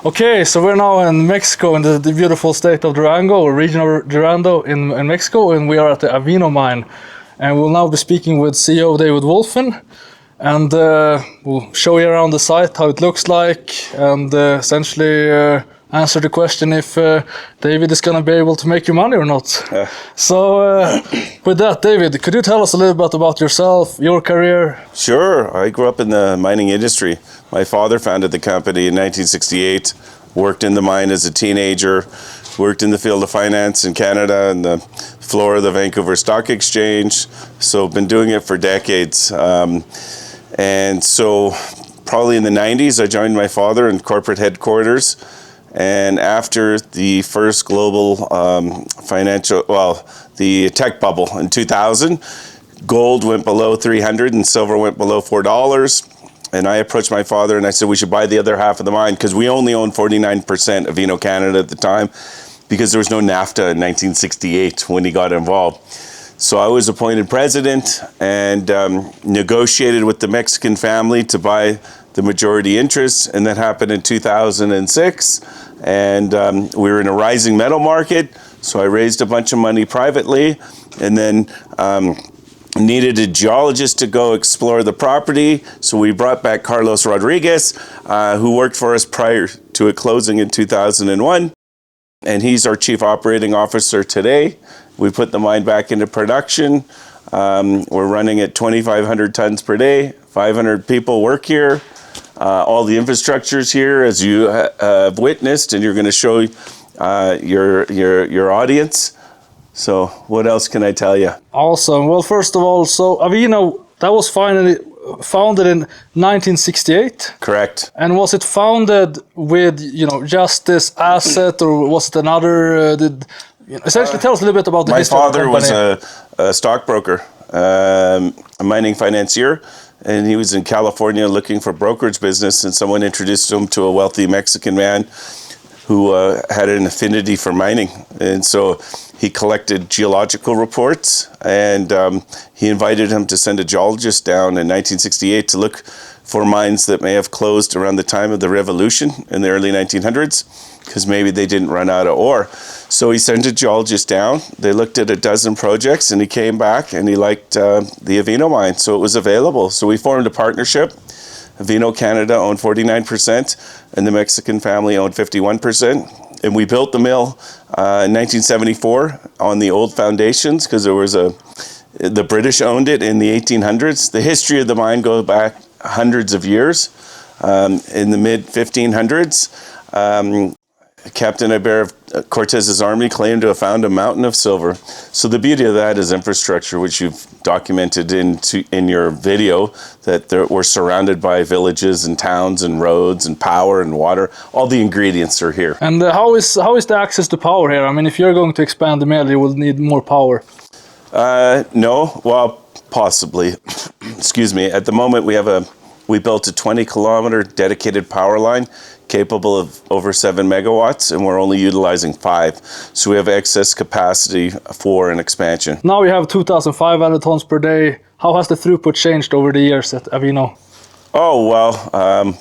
Okay, so we're now in Mexico, in the beautiful state of Durango, or region of Durango in Mexico, and we are at the Avino mine. And we'll now be speaking with CEO David Wolfin, and we'll show you around the site how it looks like, and essentially answer the question if David is going to be able to make you money or not. So with that, David, could you tell us a little bit about yourself, your career? Sure. I grew up in the mining industry. My father founded the company in 1968, worked in the mine as a teenager, worked in the field of finance in Canada and the floor of the Vancouver Stock Exchange. So been doing it for decades. And so probably in the 90s, I joined my father in corporate headquarters. And after the first global the tech bubble in 2000, gold went below 300 and silver went below $4. And I approached my father and I said we should buy the other half of the mine because we only owned 49% of Avino Canada at the time because there was no NAFTA in 1968 when he got involved. So I was appointed president and negotiated with the Mexican family to buy the majority interest, and that happened in 2006. And we were in a rising metal market, so I raised a bunch of money privately, and then needed a geologist to go explore the property. So we brought back Carlos Rodriguez, who worked for us prior to it closing in 2001. And he's our chief operating officer today. We put the mine back into production. We're running at 2,500 tons per day. 500 people work here. All the infrastructure's here, as you have witnessed, and you're going to show your audience. So what else can I tell you? Awesome. Well, first of all, so Avino, that was founded in 1968. Correct. And was it founded with, just this asset, or was it another? Essentially, tell us a little bit about the history of the company. My father was a stockbroker, a mining financier, and he was in California looking for brokerage business, and someone introduced him to a wealthy Mexican man who had an affinity for mining. And so he collected geological reports, and he invited him to send a geologist down in 1968 to look for mines that may have closed around the time of the revolution in the early 1900s, because maybe they didn't run out of ore. So he sent a geologist down. They looked at a dozen projects, and he came back and he liked the Avino mine, so it was available. So we formed a partnership. Avino Canada owned 49%, and the Mexican family owned 51%. And we built the mill in 1974 on the old foundations, because the British owned it in the 1800s. The history of the mine goes back hundreds of years. In the mid-1500s, Captain Iber of Cortez's army claimed to have found a mountain of silver. So the beauty of that is infrastructure, which you've documented in your video, that we're surrounded by villages and towns and roads and power and water. All the ingredients are here. And how is the access to power here? I mean, if you're going to expand the mill, you will need more power. No, well, possibly. Excuse me. At the moment, we built a 20-kilometer dedicated power line capable of over 7 megawatts, and we're only utilizing 5. So we have excess capacity for an expansion. Now we have 2,500 tons per day. How has the throughput changed over the years at Avino? Oh, well,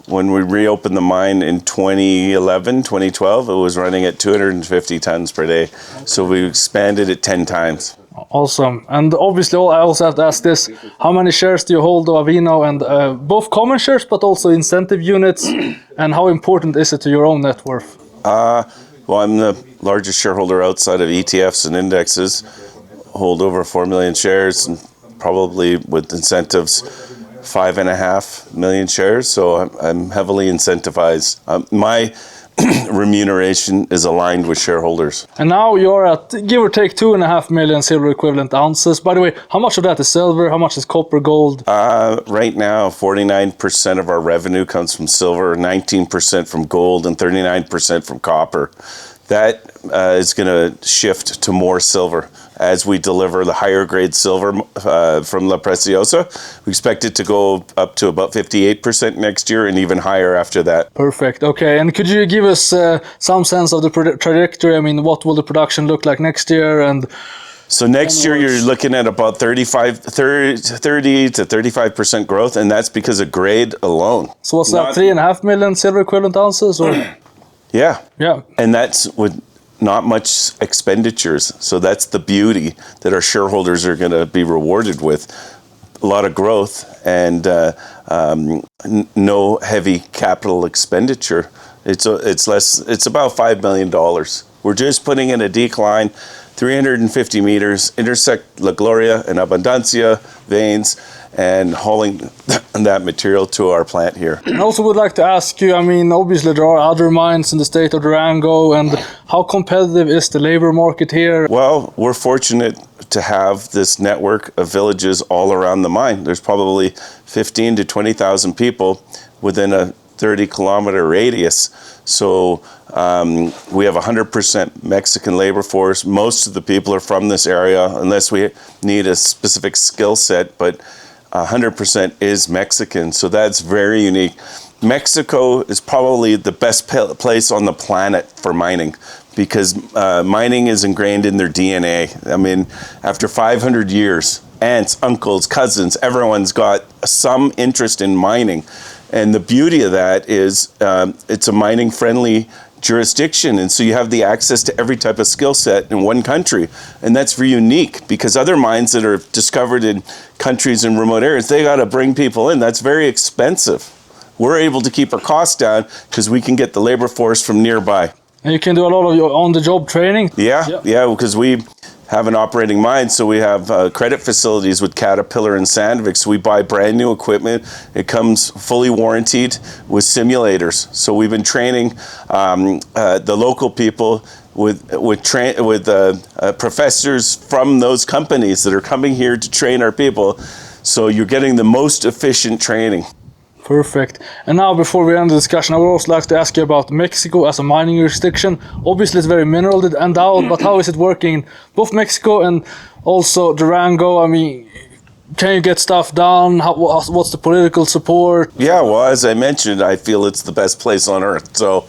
when we reopened the mine in 2011, 2012, it was running at 250 tons per day. So we expanded it 10 times. Awesome. And obviously, I also have to ask this: how many shares do you hold of Avino, and both common shares but also incentive units, and how important is it to your own net worth? Well, I'm the largest shareholder outside of ETFs and indexes. Hold over 4 million shares, and probably with incentives 5.5 million shares. So I'm heavily incentivized. My remuneration is aligned with shareholders. And now you're at, give or take, 2.5 million silver equivalent ounces. By the way, how much of that is silver? How much is copper, gold? Right now, 49% of our revenue comes from silver, 19% from gold, and 39% from copper. That is going to shift to more silver as we deliver the higher grade silver from La Preciosa. We expect it to go up to about 58% next year and even higher after that. Perfect. Okay. And could you give us some sense of the trajectory? I mean, what will the production look like next year? And So next year you're looking at about 30 to 35% growth, and that's because of grade alone. So what's that, 3.5 million silver equivalent ounces? Or? Yeah. Yeah. And that's with not much expenditures. So that's the beauty that our shareholders are going to be rewarded with. A lot of growth and no heavy capital expenditure. It's about $5 million. We're just putting in a decline, 350 meters, intersect La Gloria and Abundancia veins, and hauling that material to our plant here. I also would like to ask you, I mean, obviously there are other mines in the state of Durango, and how competitive is the labor market here? Well, we're fortunate to have this network of villages all around the mine. There's probably 15 to 20,000 people within a 30-kilometer radius. So we have 100% Mexican labor force. Most of the people are from this area, unless we need a specific skill set, but 100% is Mexican. So that's very unique. Mexico is probably the best place on the planet for mining, because mining is ingrained in their DNA. I mean, after 500 years, aunts, uncles, cousins, everyone's got some interest in mining. And the beauty of that is it's a mining-friendly jurisdiction, and so you have the access to every type of skill set in one country, and that's very unique, because other mines that are discovered in countries in remote areas, they got to bring people in. That's very expensive. We're able to keep our costs down because we can get the labor force from nearby. And you can do a lot of your on-the-job training? Yeah, because we have an operating mine, so we have credit facilities with Caterpillar and Sandvik. So we buy brand new equipment. It comes fully warranted with simulators. So we've been training the local people with professors from those companies that are coming here to train our people. So you're getting the most efficient training. Perfect. And now, before we end the discussion, I would also like to ask you about Mexico as a mining jurisdiction. Obviously, it's very mineral endowed, but how is it working in both Mexico and also Durango? I mean, can you get stuff done? What's the political support? Yeah, well, as I mentioned, I feel it's the best place on earth. So,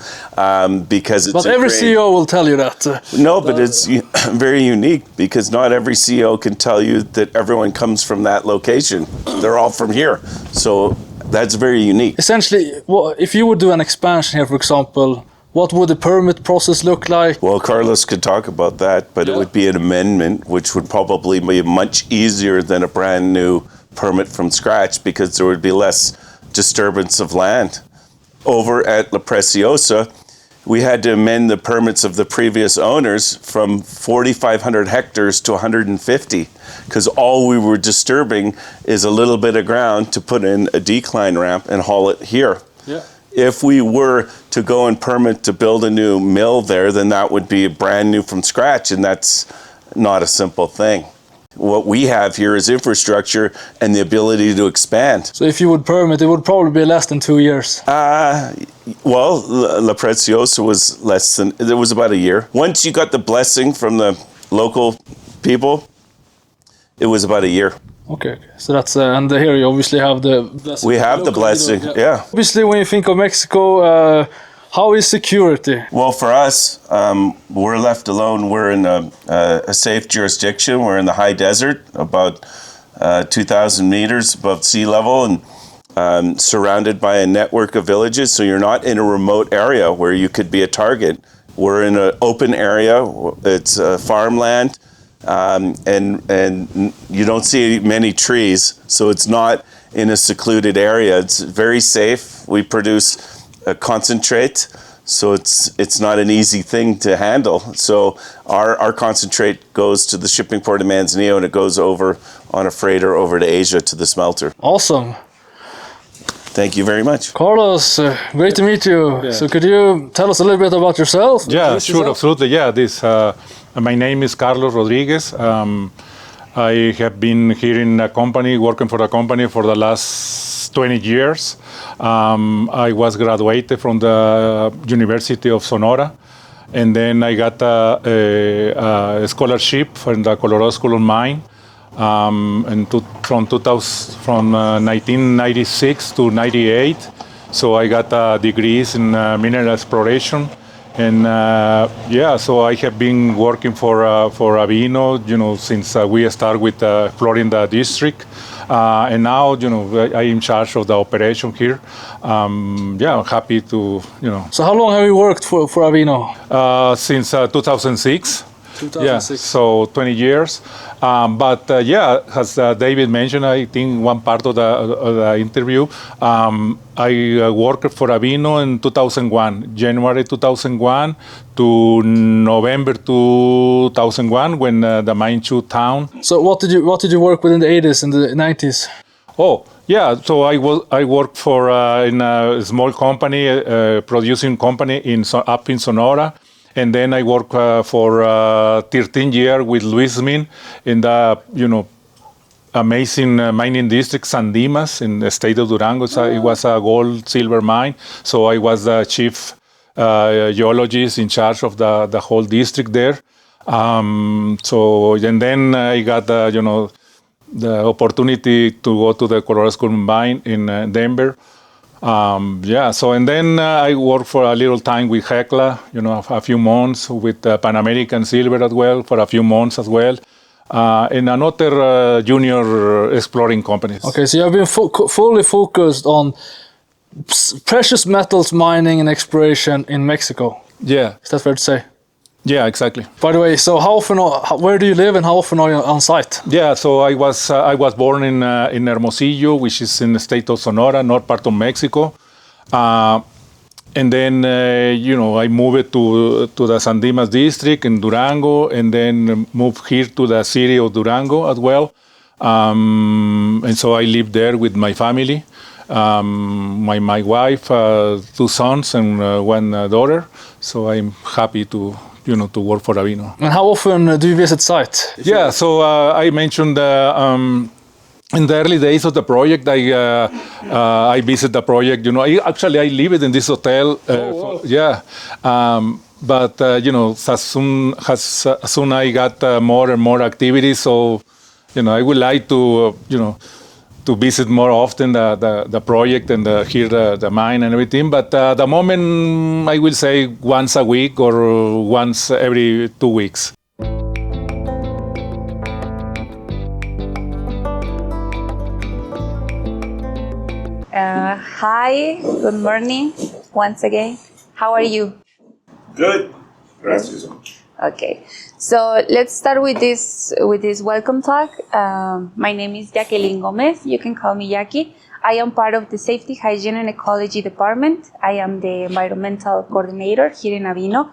because it's. But every CEO will tell you that. No, but it's very unique, because not every CEO can tell you that everyone comes from that location. They're all from here. So that's very unique. Essentially, if you would do an expansion here, for example, what would the permit process look like? Well, Carlos could talk about that, but it would be an amendment, which would probably be much easier than a brand new permit from scratch, because there would be less disturbance of land. Over at La Preciosa, we had to amend the permits of the previous owners from 4,500 hectares to 150, because all we were disturbing is a little bit of ground to put in a decline ramp and haul it here. Yeah. If we were to go and permit to build a new mill there, then that would be brand new from scratch, and that's not a simple thing. What we have here is infrastructure and the ability to expand. So if you would permit, it would probably be less than 2 years. Well, La Preciosa was it was about a year. Once you got the blessing from the local people, it was about a year. Okay. So that's, and here you obviously have the blessing. We have the blessing, yeah. Obviously, when you think of Mexico, how is security? Well, for us, we're left alone. We're in a safe jurisdiction. We're in the high desert, about 2,000 meters above sea level, and surrounded by a network of villages. So you're not in a remote area where you could be a target. We're in an open area. It's farmland, and you don't see many trees. So it's not in a secluded area. It's very safe. We produce a concentrate, so it's not an easy thing to handle. So our concentrate goes to the shipping port of Manzanillo, and it goes over on a freighter over to Asia to the smelter. Awesome. Thank you very much. Carlos, great to meet you. Yeah. So could you tell us a little bit about yourself? Yeah, sure, absolutely. Yeah, my name is Carlos Rodriguez. I have been here in a company, working for the company for the last 20 years. I was graduated from the University of Sonora, and then I got a scholarship from the Colorado School of Mine from 1996 to 98. So I got degrees in mineral exploration And yeah, so I have been working for Avino, since we started with exploring the district. And now, I am in charge of the operation here. Yeah, I'm happy to. So how long have you worked for Avino? Since 2006. 2006. Yeah, so 20 years. But yeah, as David mentioned, I think one part of the interview, I worked for Avino in 2001, January 2001 to November 2001, when the mine shut down. So what did you work with in the 80s and the 90s? Oh, yeah. So I worked for in a small company, producing company up in Sonora, and then I worked for 13 years with Luis Min in the amazing mining district San Dimas in the state of Durango. So it was a gold silver mine. So I was the chief geologist in charge of the whole district there. So and then I got the opportunity to go to the Colorado School Mine in Denver. Yeah, so and then I worked for a little time with Hecla, a few months with Pan American Silver as well, for a few months as well, and another junior exploring companies. Okay, so you have been fully focused on precious metals mining and exploration in Mexico. Yeah. Is that fair to say? Yeah, exactly. By the way, so where do you live and how often are you on site? Yeah, so I was born in Hermosillo, which is in the state of Sonora, north part of Mexico. And then, I moved to the San Dimas district in Durango, and then moved here to the city of Durango as well. And so I lived there with my family, my wife, 2 sons, and 1 daughter. So I'm happy to work for Avino. And how often do you visit site? Yeah, so I mentioned in the early days of the project, I visit the project. I lived in this hotel. Yeah, but as soon I got more and more activities, so I would like to to visit more often the project and hear the mine and everything. But at the moment, I will say once a week or once every 2 weeks. Hi, good morning once again. How are you? Good. Gracias. Okay, so let's start with this welcome talk. My name is Jacqueline Gomez. You can call me Jackie. I am part of the Safety, Hygiene, and Ecology Department. I am the environmental coordinator here in Avino.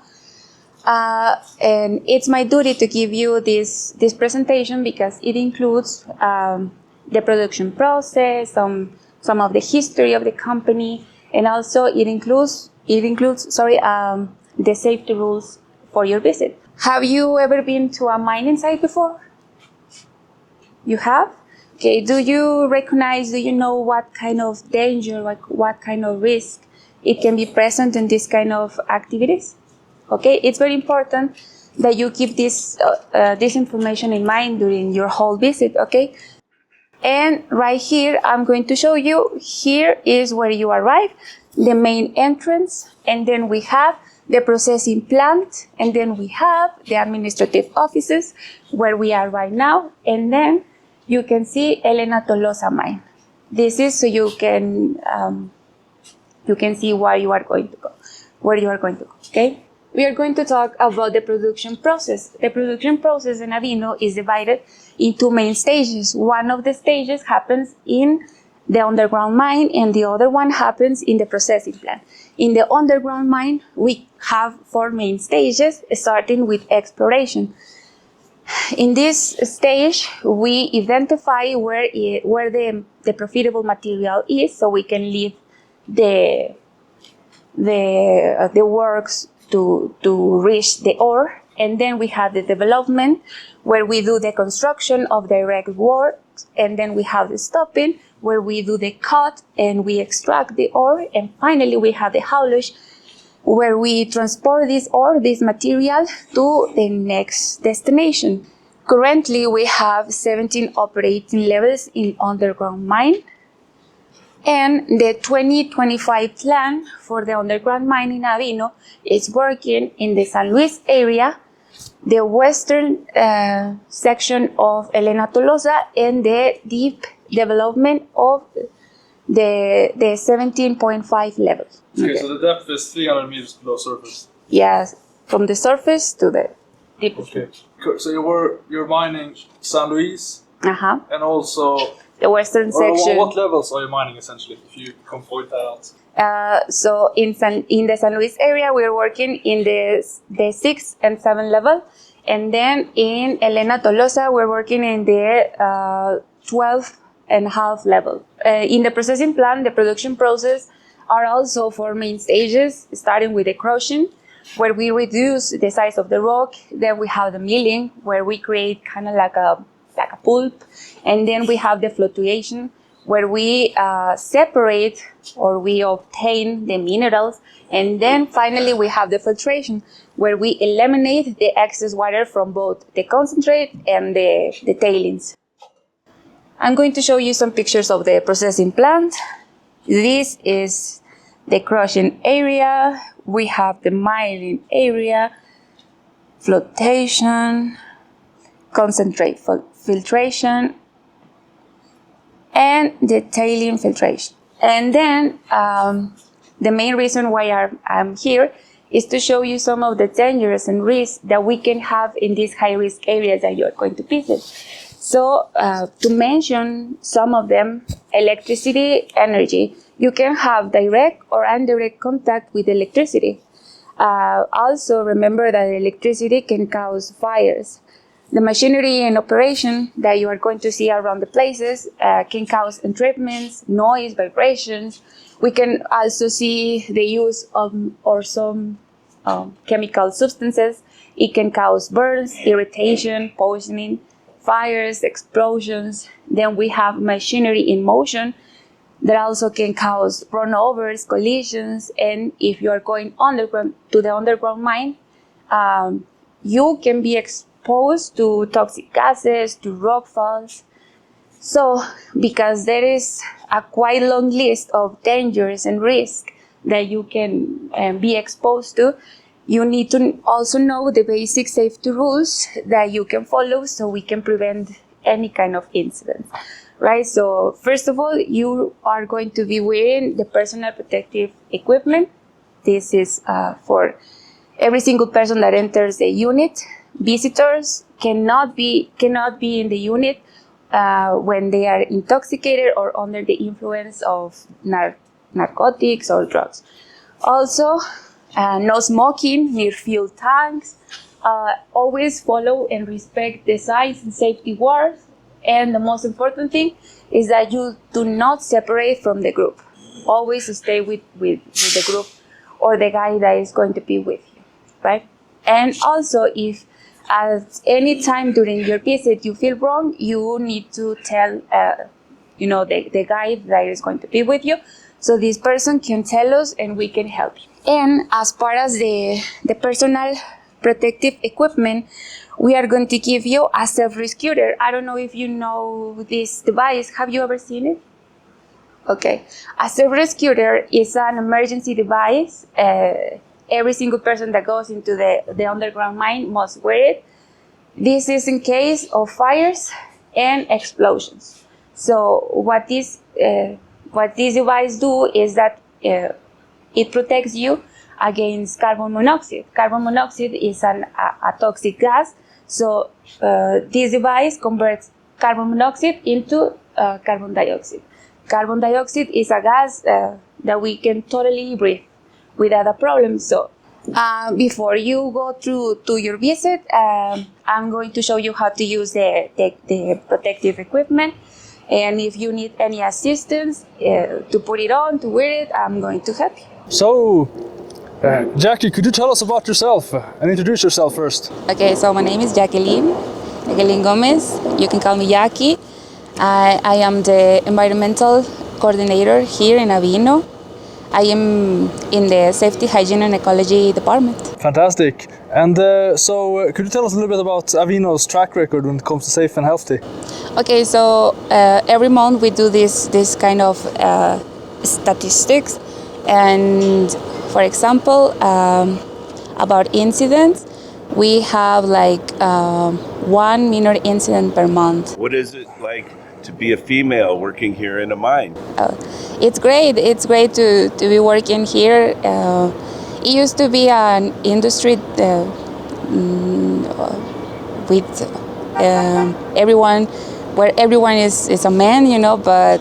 And it's my duty to give you this presentation because it includes the production process, some of the history of the company, and also it includes the safety rules for your visit. Have you ever been to a mining site before? You have? Okay, do you know what kind of danger, what kind of risk it can be present in this kind of activities? Okay, it's very important that you keep this information in mind during your whole visit, okay? And right here, I'm going to show you, here is where you arrive, the main entrance, and then we have the processing plant, and then we have the administrative offices where we are right now, and then you can see Elena Tolosa mine. This is so you can see where you are going to go, okay? We are going to talk about the production process. The production process in Avino is divided in 2 main stages. One of the stages happens in the underground mine, and the other one happens in the processing plant. In the underground mine, we have 4 main stages, starting with exploration. In this stage, we identify where the profitable material is, so we can leave the works to reach the ore. And then we have the development, where we do the construction of direct works, and then we have the stopping, where we do the cut and we extract the ore, and finally we have the haulage, where we transport this ore, this material, to the next destination. Currently, we have 17 operating levels in underground mine, And the 2025 plan for the underground mine in Avino is working in the San Luis area, the western section of Elena Tolosa, and the deep development of the 17.5 level. Okay, so the depth is 300 meters below surface. Yes, from the surface to the deep. Okay. So you're mining San Luis Uh-huh. and also The western section. what levels are you mining essentially? If you can point that out. So in the San Luis area, we're working in the 6 and 7 level, and then in Elena Tolosa, we're working in the 12 and half level. In the processing plant, the production process are also 4 main stages, starting with the crushing, where we reduce the size of the rock. Then we have the milling, where we create kind of like a pulp, and then we have the fluctuation, where we separate or we obtain the minerals, and then finally we have the filtration, where we eliminate the excess water from both the concentrate and the tailings. I'm going to show you some pictures of the processing plant. This is the crushing area. We have the milling area, flotation, concentrate filtration, and the tailing filtration. And then the main reason why I'm here is to show you some of the dangers and risks that we can have in these high-risk areas that you're going to visit. So to mention some of them, electricity, energy. You can have direct or indirect contact with electricity. Also remember that electricity can cause fires. The machinery in operation that you are going to see around the places can cause entrapments, noise, vibrations. We can also see the use of some chemical substances. It can cause burns, irritation, poisoning, fires, explosions. Then we have machinery in motion that also can cause runovers, collisions, and if you are going underground to the underground mine, you can be exposed to toxic gases, to rock falls. So, because there is a quite long list of dangers and risks that you can be exposed to, you need to also know the basic safety rules that you can follow so we can prevent any kind of incident, right? So first of all, you are going to be wearing the personal protective equipment. This is for every single person that enters the unit. Visitors cannot be in the unit when they are intoxicated or under the influence of narcotics or drugs. Also, no smoking near fuel tanks. Always follow and respect the signs and safety warnings. And the most important thing is that you do not separate from the group. Always stay with the group or the guy that is going to be with you, right? And also, if at any time during your visit you feel wrong, you need to tell the guy that is going to be with you, so this person can tell us and we can help you. And as far as the personal protective equipment, we are going to give you a self-rescuer. I don't know if you know this device. Have you ever seen it? Okay. A self-rescuer is an emergency device. Every single person that goes into the underground mine must wear it. This is in case of fires and explosions. So what this device do is that it protects you against carbon monoxide. Carbon monoxide is a toxic gas. So this device converts carbon monoxide into carbon dioxide. Carbon dioxide is a gas that we can totally breathe without a problem. So before you go through to your visit, I'm going to show you how to use the protective equipment. And if you need any assistance to put it on, to wear it, I'm going to help you. So, Jackie, could you tell us about yourself and introduce yourself first? Okay, so my name is Jacqueline Gomez. You can call me Jackie. I am the environmental coordinator here in Avino. I am in the Safety, Hygiene and Ecology department. Fantastic. And so, could you tell us a little bit about Avino's track record when it comes to safe and healthy? Okay, so every month we do this kind of statistics. And for example, about incidents, we have like one minor incident per month. What is it like to be a female working here in a mine? It's great. It's great to be working here. It used to be an industry with everyone, where everyone is a man, you know, but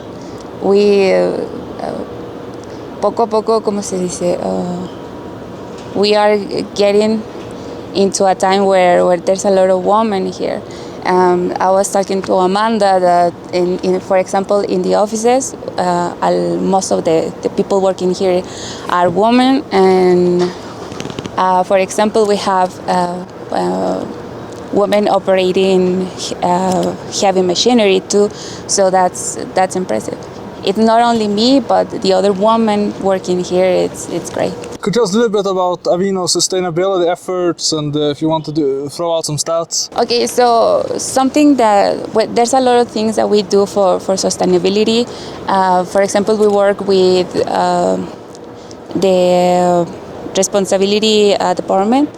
we poco a poco, como se dice, we are getting into a time where there's a lot of women here. I was talking to Amanda that, for example, in the offices, most of the people working here are women, and for example, we have women operating heavy machinery too, so that's impressive. It's not only me, but the other women working here. It's great. Could you tell us a little bit about Avino's sustainability efforts, and if you want to throw out some stats? Okay, so something there's a lot of things that we do for sustainability. For example, we work with the responsibility department,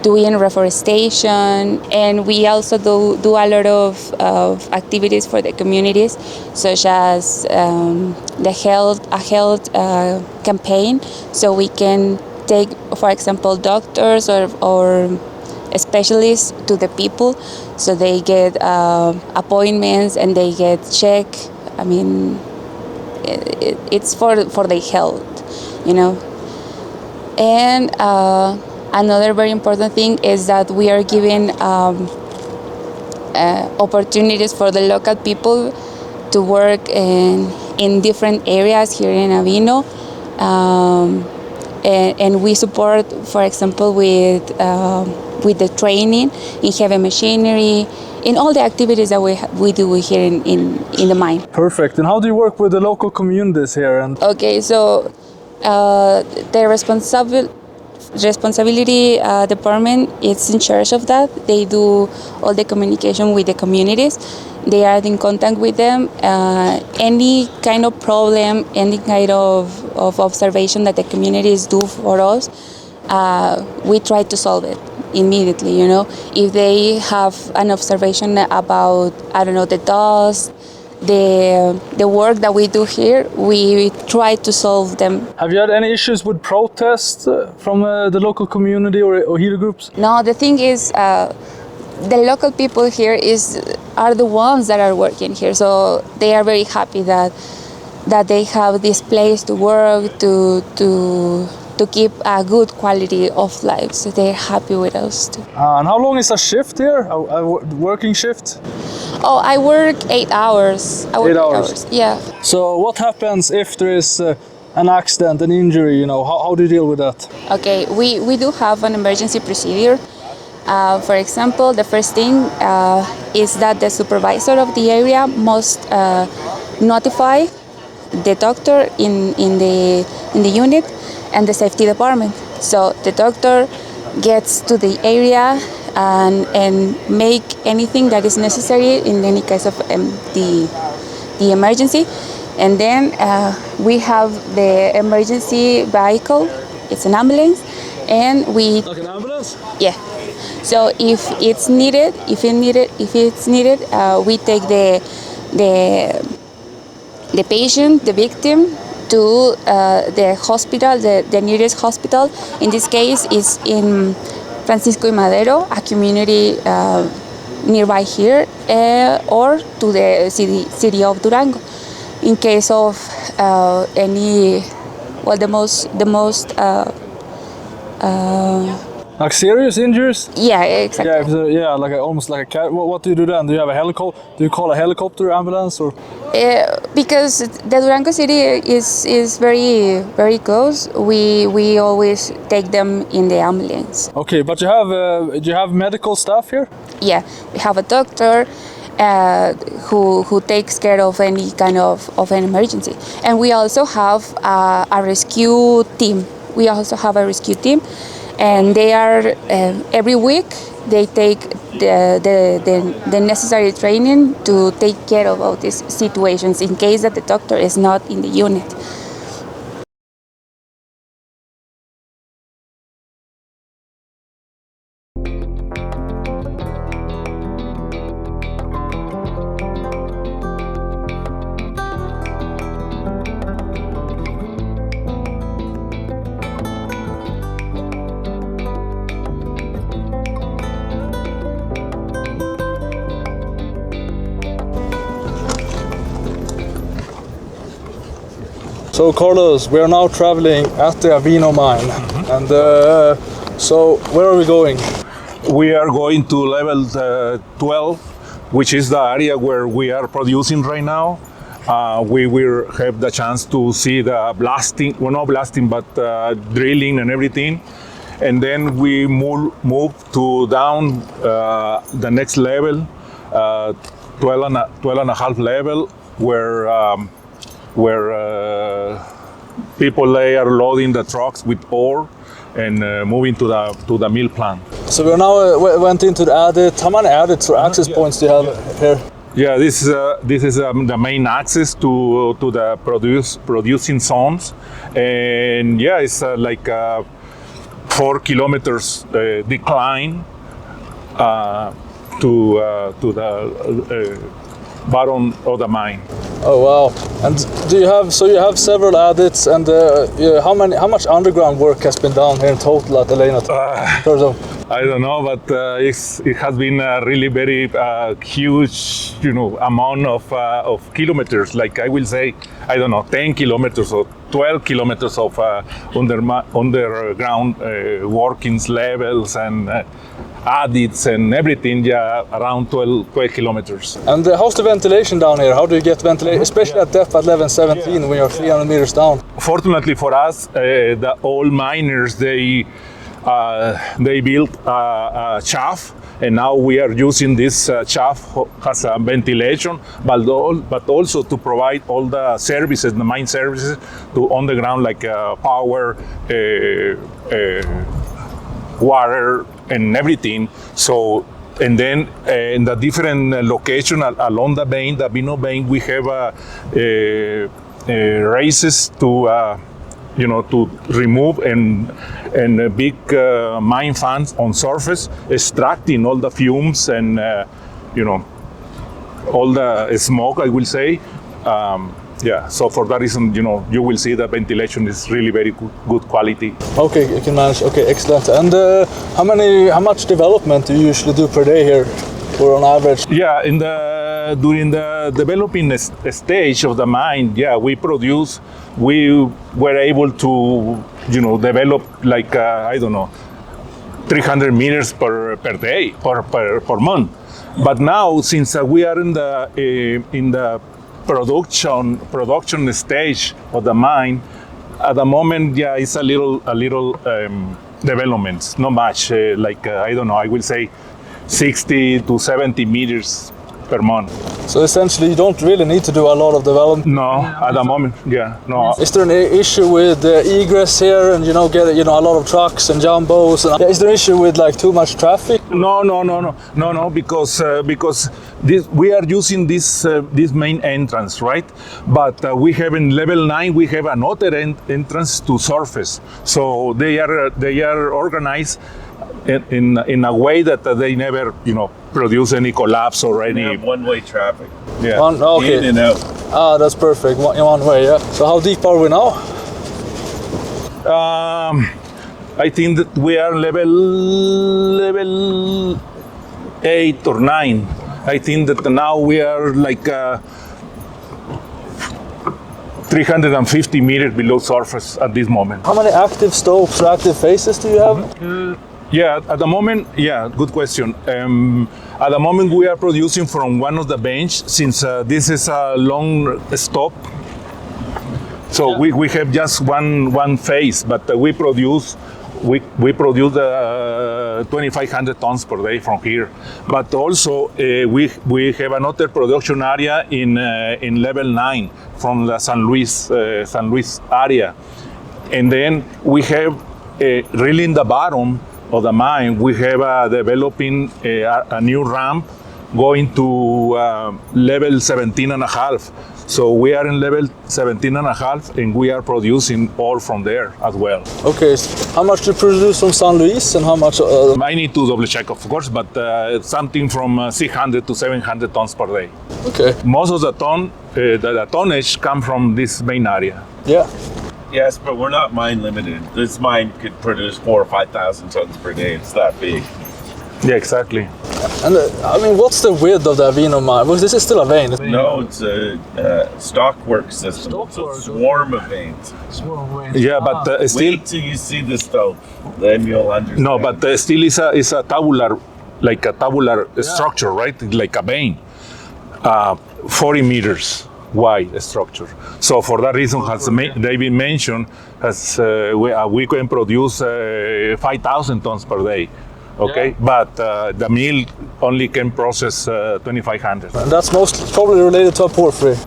doing reforestation, and we also do a lot of activities for the communities, such as a health campaign, so we can take, for example, doctors or specialists to the people, so they get appointments and they get checked. I mean, it's for their health, you know. And another very important thing is that we are giving opportunities for the local people to work in different areas here in Avino. And we support, for example, with the training in heavy machinery, in all the activities that we do here in the mine. Perfect. And how do you work with the local communities here? And Okay, so the responsibility department is in charge of that. They do all the communication with the communities. They are in contact with them. Any kind of problem, any kind of observation that the communities do for us, we try to solve it immediately, you know. If they have an observation about, I don't know, the dust, the work that we do here, we try to solve them. have you had any issues with protests from the local community or HERA groups? No, the thing is, the local people here are the ones that are working here, so they are very happy that they have this place to work, to keep a good quality of life. So they're happy with us too. And how long is a shift here? A working shift? Oh, I work 8 hours. I work 8 hours? Yeah. So what happens if there is an accident, an injury? You know, how do you deal with that? Okay, we do have an emergency procedure. For example, the first thing is that the supervisor of the area must notify the doctor in the unit and the safety department. So the doctor gets to the area and make anything that is necessary in any case of the emergency. And then we have the emergency vehicle. It's an ambulance, and we. Like an ambulance? Yeah. So if it's needed, we take the patient, the victim, to the hospital, the nearest hospital. In this case, is in Francisco y Madero, a community nearby here, or to the city of Durango. In case of any, well, the most Like serious injuries? yeah, exactly. Yeah, like almost like a cat. What do you do then? Do you have a helicopter? Do you call a helicopter ambulance or? Because the Durango city is very very close, we always take them in the ambulance. Okay, but do you have medical staff here? Yeah, we have a doctor who takes care of any kind of an emergency, and we also have a rescue team. and they are every week they take the necessary training to take care of all these situations in case that the doctor is not in the unit. So Carlos, we are now traveling at the Avino mine, and so where are we going? We are going to level 12, which is the area where we are producing right now. We will have the chance to see the blasting, well, not blasting, but drilling and everything. And then we move to down the next level, 12 and a half level, where people they are loading the trucks with ore and moving to the mill plant. So we are now went into the adit. How many adits or access points do you have here? Yeah, this is the main access to the producing zones, and yeah, it's like 4 kilometers decline to the bottom of the mine. Oh wow! And do you have several adits, and how much underground work has been done here in total at Elena? I don't know, but it has been a really very huge, amount of kilometers. Like I will say, I don't know, 10 kilometers or 12 kilometers of underground workings levels and adits and everything. Yeah, around 12 kilometers. And how's the ventilation down here? How do you get ventilation, especially at depth at 1117 when you're 300 meters down? Fortunately for us, the old miners they built a shaft, and now we are using this shaft as a ventilation, but also to provide all the services, the mine services, to underground like power, water, and everything. So, and then in the different location along the vein, the Avino vein, we have races to to remove and big mine fans on surface, extracting all the fumes and all the smoke, I will say. Yeah, so for that reason, you will see the ventilation is really very good quality. Okay, you can manage. Okay, excellent. And how much development do you usually do per day here, or on average? Yeah, during the developing stage of the mine, yeah, we were able to, develop like 300 meters per day or per month. But now, since we are in the production stage of the mine, at the moment, yeah, it's a little developments, not much. I will say 60 to 70 meters per month. So essentially, you don't really need to do a lot of development. No, at the moment, yeah, no. Is there an issue with egress here, and get a lot of trucks and jumbos? And, is there an issue with like too much traffic? No, because we are using this main entrance, right? But we have in level 9 we have another entrance to surface. So they are organized in a way that they never produce any collapse or any one-way traffic. Yeah. Okay. In and out. Ah, that's perfect. One way, yeah. So how deep are we now? I think that we are level 8 or 9. I think that now we are like 350 meters below surface at this moment. How many active stopes or active phases do you have? Yeah, at the moment, yeah, good question. At the moment, we are producing from one of the bench, since this is a long stop. So we have just one phase, but we produce 2,500 tons per day from here. But also we have another production area in level 9 from the San Luis area, and then we have really in the bottom of the mine, we have developing a new ramp going to level 17 and a half. So we are in level 17 and a half, and we are producing ore from there as well. Okay, so how much do you produce from San Luis and how much? I need to double check, of course, but something from 600 to 700 tons per day. Okay, Most of the tonnage come from this main area. yeah. Yes, but we're not mine limited. This mine could produce 4,000 or 5,000 tons per day. It's that big. Yeah, exactly. And I mean, what's the width of the Avino mine? Well, this is still a vein. No, it's a stockwork system. It's a swarm of veins. Yeah, but still, Wait till you see the stove, then you'll understand. no, but still is a tabular, like a tabular structure, right? Like a vein, 40 meters wide structure. So for that reason, has David mentioned, has we can produce 5,000 tons per day. Okay, but the mill only can process 2,500. And that's most probably related to a porphyry.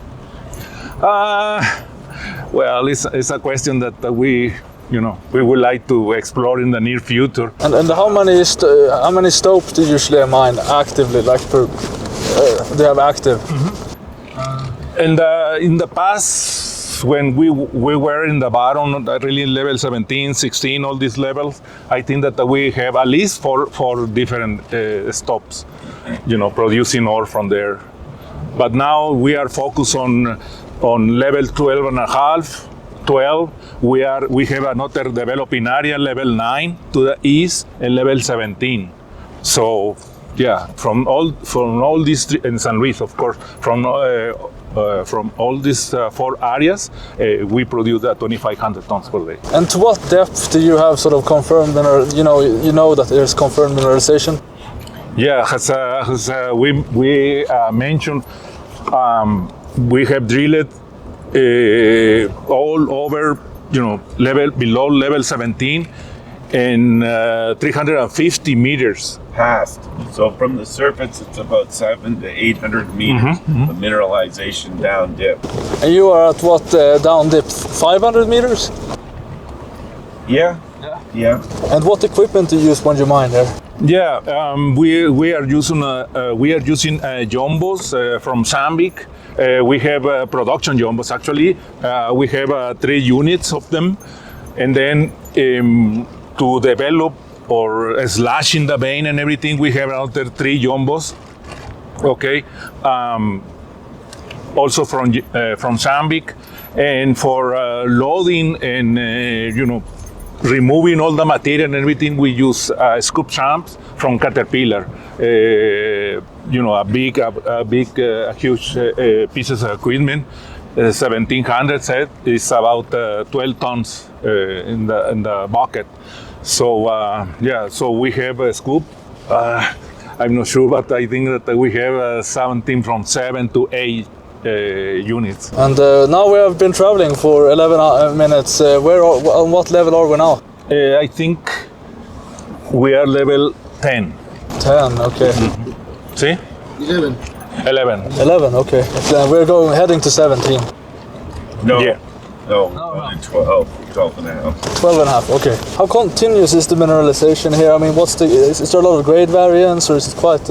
Well, it's a question that we would like to explore in the near future. And how many stopes do you usually mine actively, like per they have active? And in the past, when we were in the bottom, really level 17, 16, all these levels, I think that we have at least four different stops, producing ore from there. But now we are focused on level 12 and a half, 12. We have another developing area, level 9 to the east, and level 17. So yeah, from all these in San Luis, of course, from all these 4 areas, we produce 2,500 tons per day. And to what depth do you have sort of confirmed, you know that there's confirmed mineralization? Yeah, as we mentioned, we have drilled all over, below level 17 and 350 meters. Past. So from the surface, it's about 700 to 800 meters of mineralization down dip. And you are at what down dip? 500 meters? Yeah. Mm-hmm. And what equipment do you use when you mine there? Yeah, we are using jumbos from Sambic. We have production jumbos actually. We have 3 units of them, and then to develop or slashing the vein and everything, we have another 3 jumbos. Okay, also from Sambic, and for loading and removing all the material and everything, we use scoop champs from Caterpillar. A huge pieces of equipment. 1,700 set is about 12 tons in the bucket. So so we have a scoop. I'm not sure, but I think that we have something from 7 to 8 units. And now we have been traveling for 11 minutes. On what level are we now? I think we are level 10. 10, okay. See? 11. 11, okay. And we're heading to 17. No. Yeah. No, only 12 and a half. 12 and a half, okay. How continuous is the mineralization here? I mean, is there a lot of grade variance, or is it quite...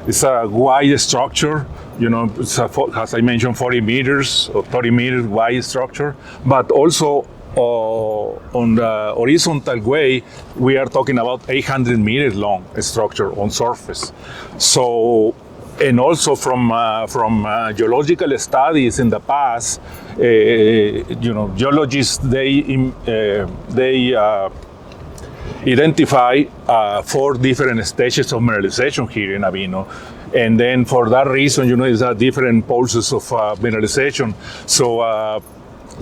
It's a wide structure. It's as I mentioned, 40 meters or 30 meters wide structure. But also on the horizontal way, we are talking about 800 meters long structure on surface. So, and also from geological studies in the past, geologists they identify 4 different stages of mineralization here in Avino. And then for that reason, it's different pulses of mineralization. So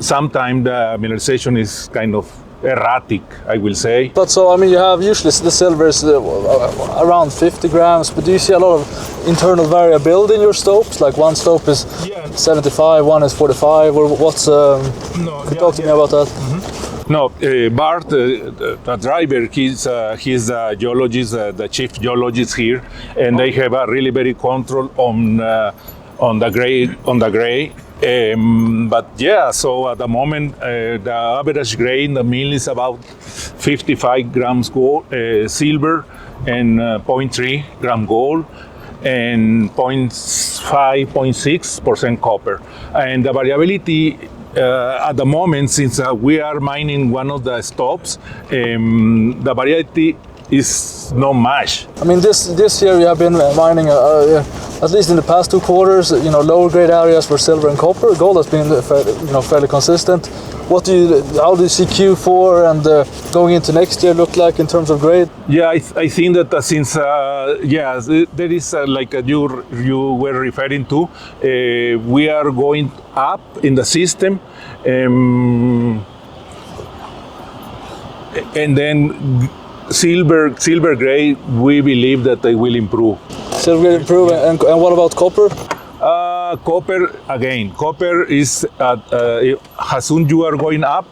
sometimes the mineralization is kind of erratic, I will say. But so, I mean, you have usually the silver is around 50 grams, but do you see a lot of internal variability in your stopes? Like one stope is 75, one is 45, or what's... Could you talk to me about that? Mm-hmm. No, Bart, the driver, he's the geologist, the chief geologist here, and they have a really very control on the gray But yeah, so at the moment, the average grade in the mill is about 55 grams gold, silver and 0.3 gram gold and 0.5, 0.6% copper. And the variability at the moment, since we are mining one of the stopes, the variety is not much. I mean, this year you have been mining, at least in the past 2 quarters, lower grade areas for silver and copper. Gold has been fairly consistent. How do you see Q4 and going into next year look like in terms of grade? Yeah, I think that since there is like you were referring to, we are going up in the system, and then silver grade, we believe that they will improve. Silver grade improve, and what about copper? Copper, again, copper is, as soon you are going up,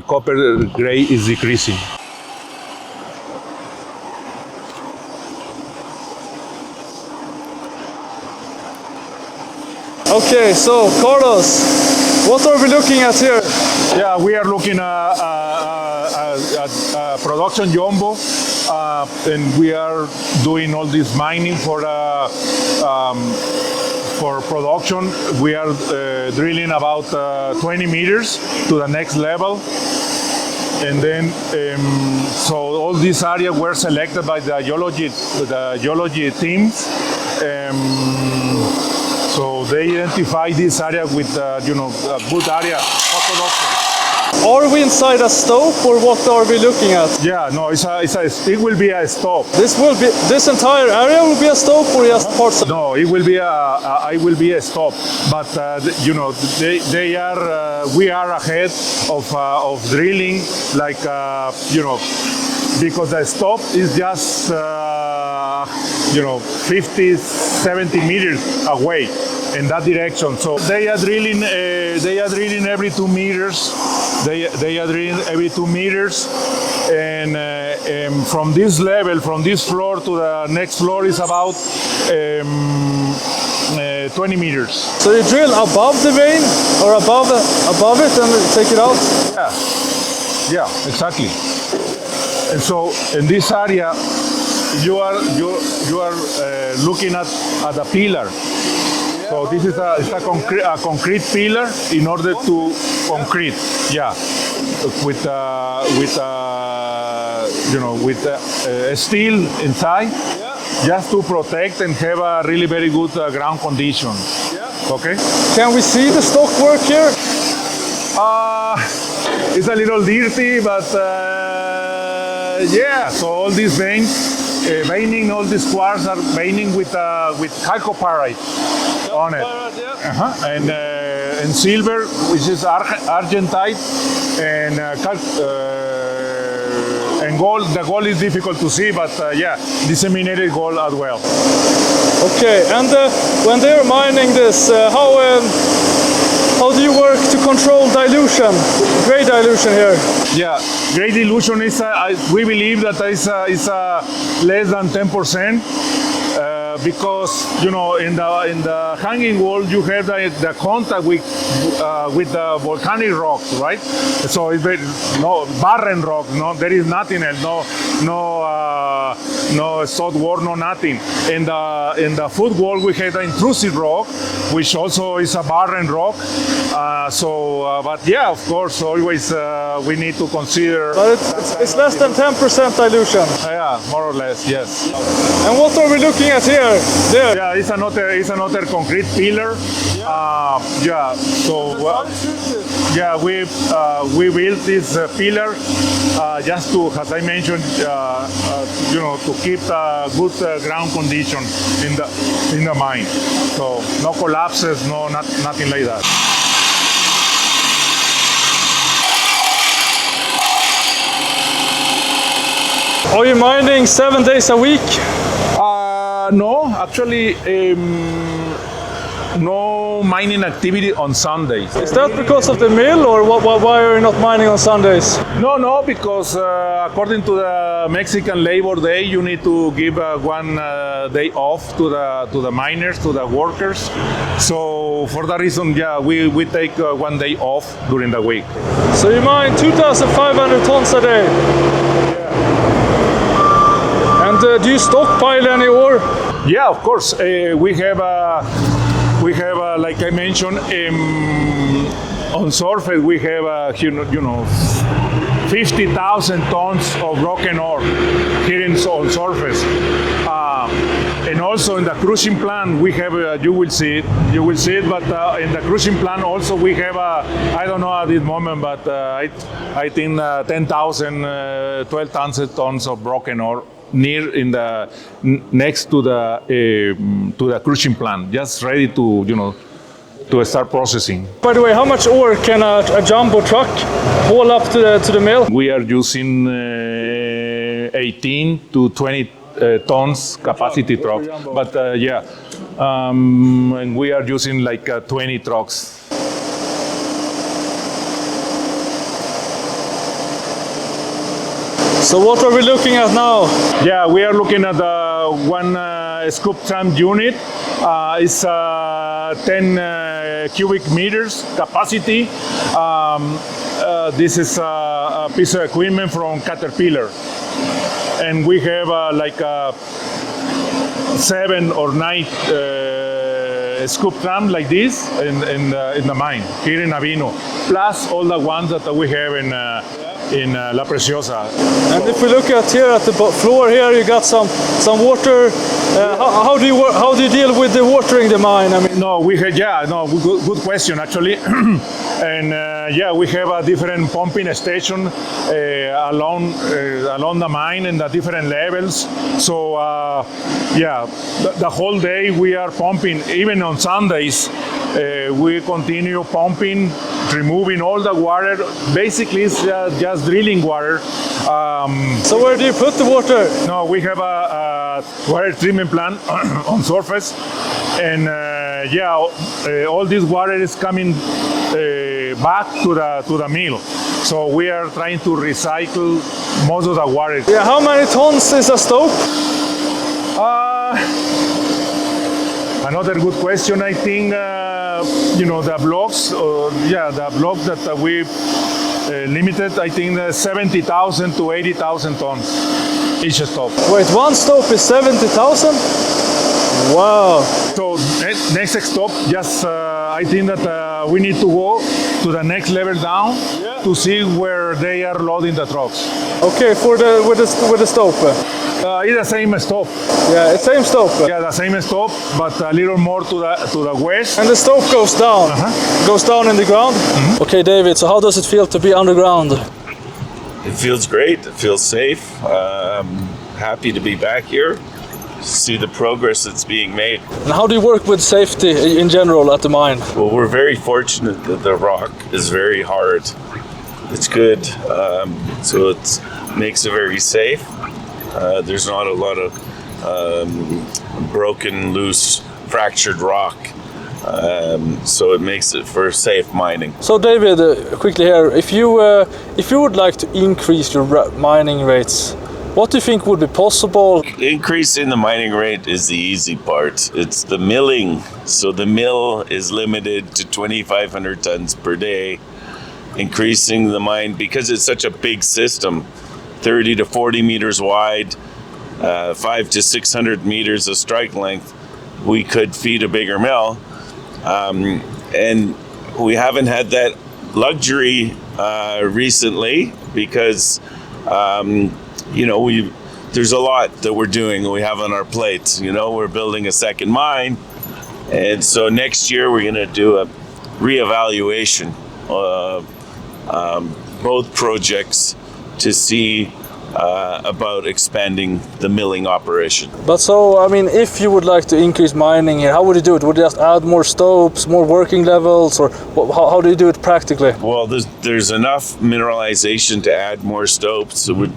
copper grade is decreasing. Okay, so Carlos, what are we looking at here? Yeah, we are looking at production jumbo, and we are doing all this mining for production. We are drilling about 20 meters to the next level. And then, so all these areas were selected by the geology teams. So they identify this area with, a good area for production. Are we inside a stope, or what are we looking at? Yeah, no, it will be a stop. This entire area will be a stope, or just parts of? No, it will be a stop. But they are we are ahead of drilling, like because the stop is just 50, 70 meters away in that direction. So they are drilling every 2 meters. They are drilling every 2 meters, and from this level, from this floor to the next floor is about 20 meters. So you drill above the vein, or above it, and take it out? Yeah, exactly. And so in this area, you are looking at a pillar. So this is a concrete pillar in order to concrete, with steel inside, just to protect and have a really very good ground condition. Okay. Can we see the stockwork here? It's a little dirty, but so all these veins. Veining, all these quartz are veining with chalcopyrite on it. And silver, which is argentite, and gold. The gold is difficult to see, but disseminated gold as well. Okay, and when they're mining this, how do you work to control dilution, grade dilution here? Yeah, grade dilution is, we believe that is less than 10%. Because in the hanging wall you have the contact with the volcanic rocks, right? So it's no barren rock. No, there is nothing else. No salt wall, no nothing. In the foot wall we have the intrusive rock, which also is a barren rock. But yeah, of course, always we need to consider. But it's less than 10% dilution. Yeah, more or less, yes. And what are we looking at here? There. Yeah, it's another concrete pillar. We built this pillar just to, as I mentioned, to keep a good ground condition in the mine. So no collapses, nothing like that. Are you mining 7 days a week? No, actually, no no mining activity on Sundays. Is that because of the mill, or why are you not mining on Sundays? No, because according to the Mexican Labor Day, you need to give one day off to the miners, to the workers. So for that reason, yeah, we take 1 day off during the week. So you mine 2,500 tons a day. And do you stockpile any ore? Yeah, of course. We have, like I mentioned, on surface we have, 50,000 tons of broken ore here on surface. And also in the crushing plant, we have, you will see it, but in the crushing plant also we have, I don't know at this moment, but I think 10,000, 12,000 tons of broken ore next to the crushing plant, just ready to, to start processing. By the way, how much ore can a jumbo truck haul up to the mill? We are using 18 to 20 tons capacity trucks, but and we are using like 20 trucks. So what are we looking at now? Yeah, we are looking at one scoop tram unit. It's 10 cubic meters capacity. This is a piece of equipment from Caterpillar. And we have like 7 or 9 scoop tram like this in the mine here in Avino, plus all the ones that we have in La Preciosa. And if we look at here at the floor here, you got some water. How do you deal with the watering the mine? I mean, good question actually. And we have a different pumping station along the mine and the different levels. So the whole day we are pumping. Even on Sundays, we continue pumping, removing all the water. Basically, it's just drilling water. So where do you put the water? No, we have a water treatment plant on surface, and all this water is coming back to the mill. So we are trying to recycle most of the water. Yeah, how many tons is a stope? Another good question. I think the blocks. The block that we limited. I think 70,000 to 80,000 tons each stope. Wait, one stope is 70,000? Wow. So next stop, I think that we need to go to the next level down to see where they are loading the trucks. Okay, with the stope. It's the same stop. Yeah, it's same stope. Yeah, the same stop, but a little more to the west. And the stope goes down. Goes down in the ground. Okay, David. So how does it feel to be underground? It feels great. It feels safe. I'm happy to be back here. See the progress that's being made. And how do you work with safety in general at the mine? Well, we're very fortunate that the rock is very hard. It's good, so it makes it very safe. There's not a lot of broken, loose, fractured rock, so it makes it for safe mining. So, David, quickly here, if you would like to increase your mining rates, what do you think would be possible? Increasing the mining rate is the easy part. It's the milling. So the mill is limited to 2,500 tons per day. Increasing the mine, because it's such a big system, 30 to 40 meters wide, 500 to 600 meters of strike length, we could feed a bigger mill. And we haven't had that luxury recently because there's a lot that we're doing, we have on our plates. We're building a second mine, and so next year we're going to do a reevaluation of both projects to see about expanding the milling operation. But so, I mean, if you would like to increase mining here, how would you do it? Would you just add more stopes, more working levels, or how do you do it practically? Well, there's enough mineralization to add more stopes. It would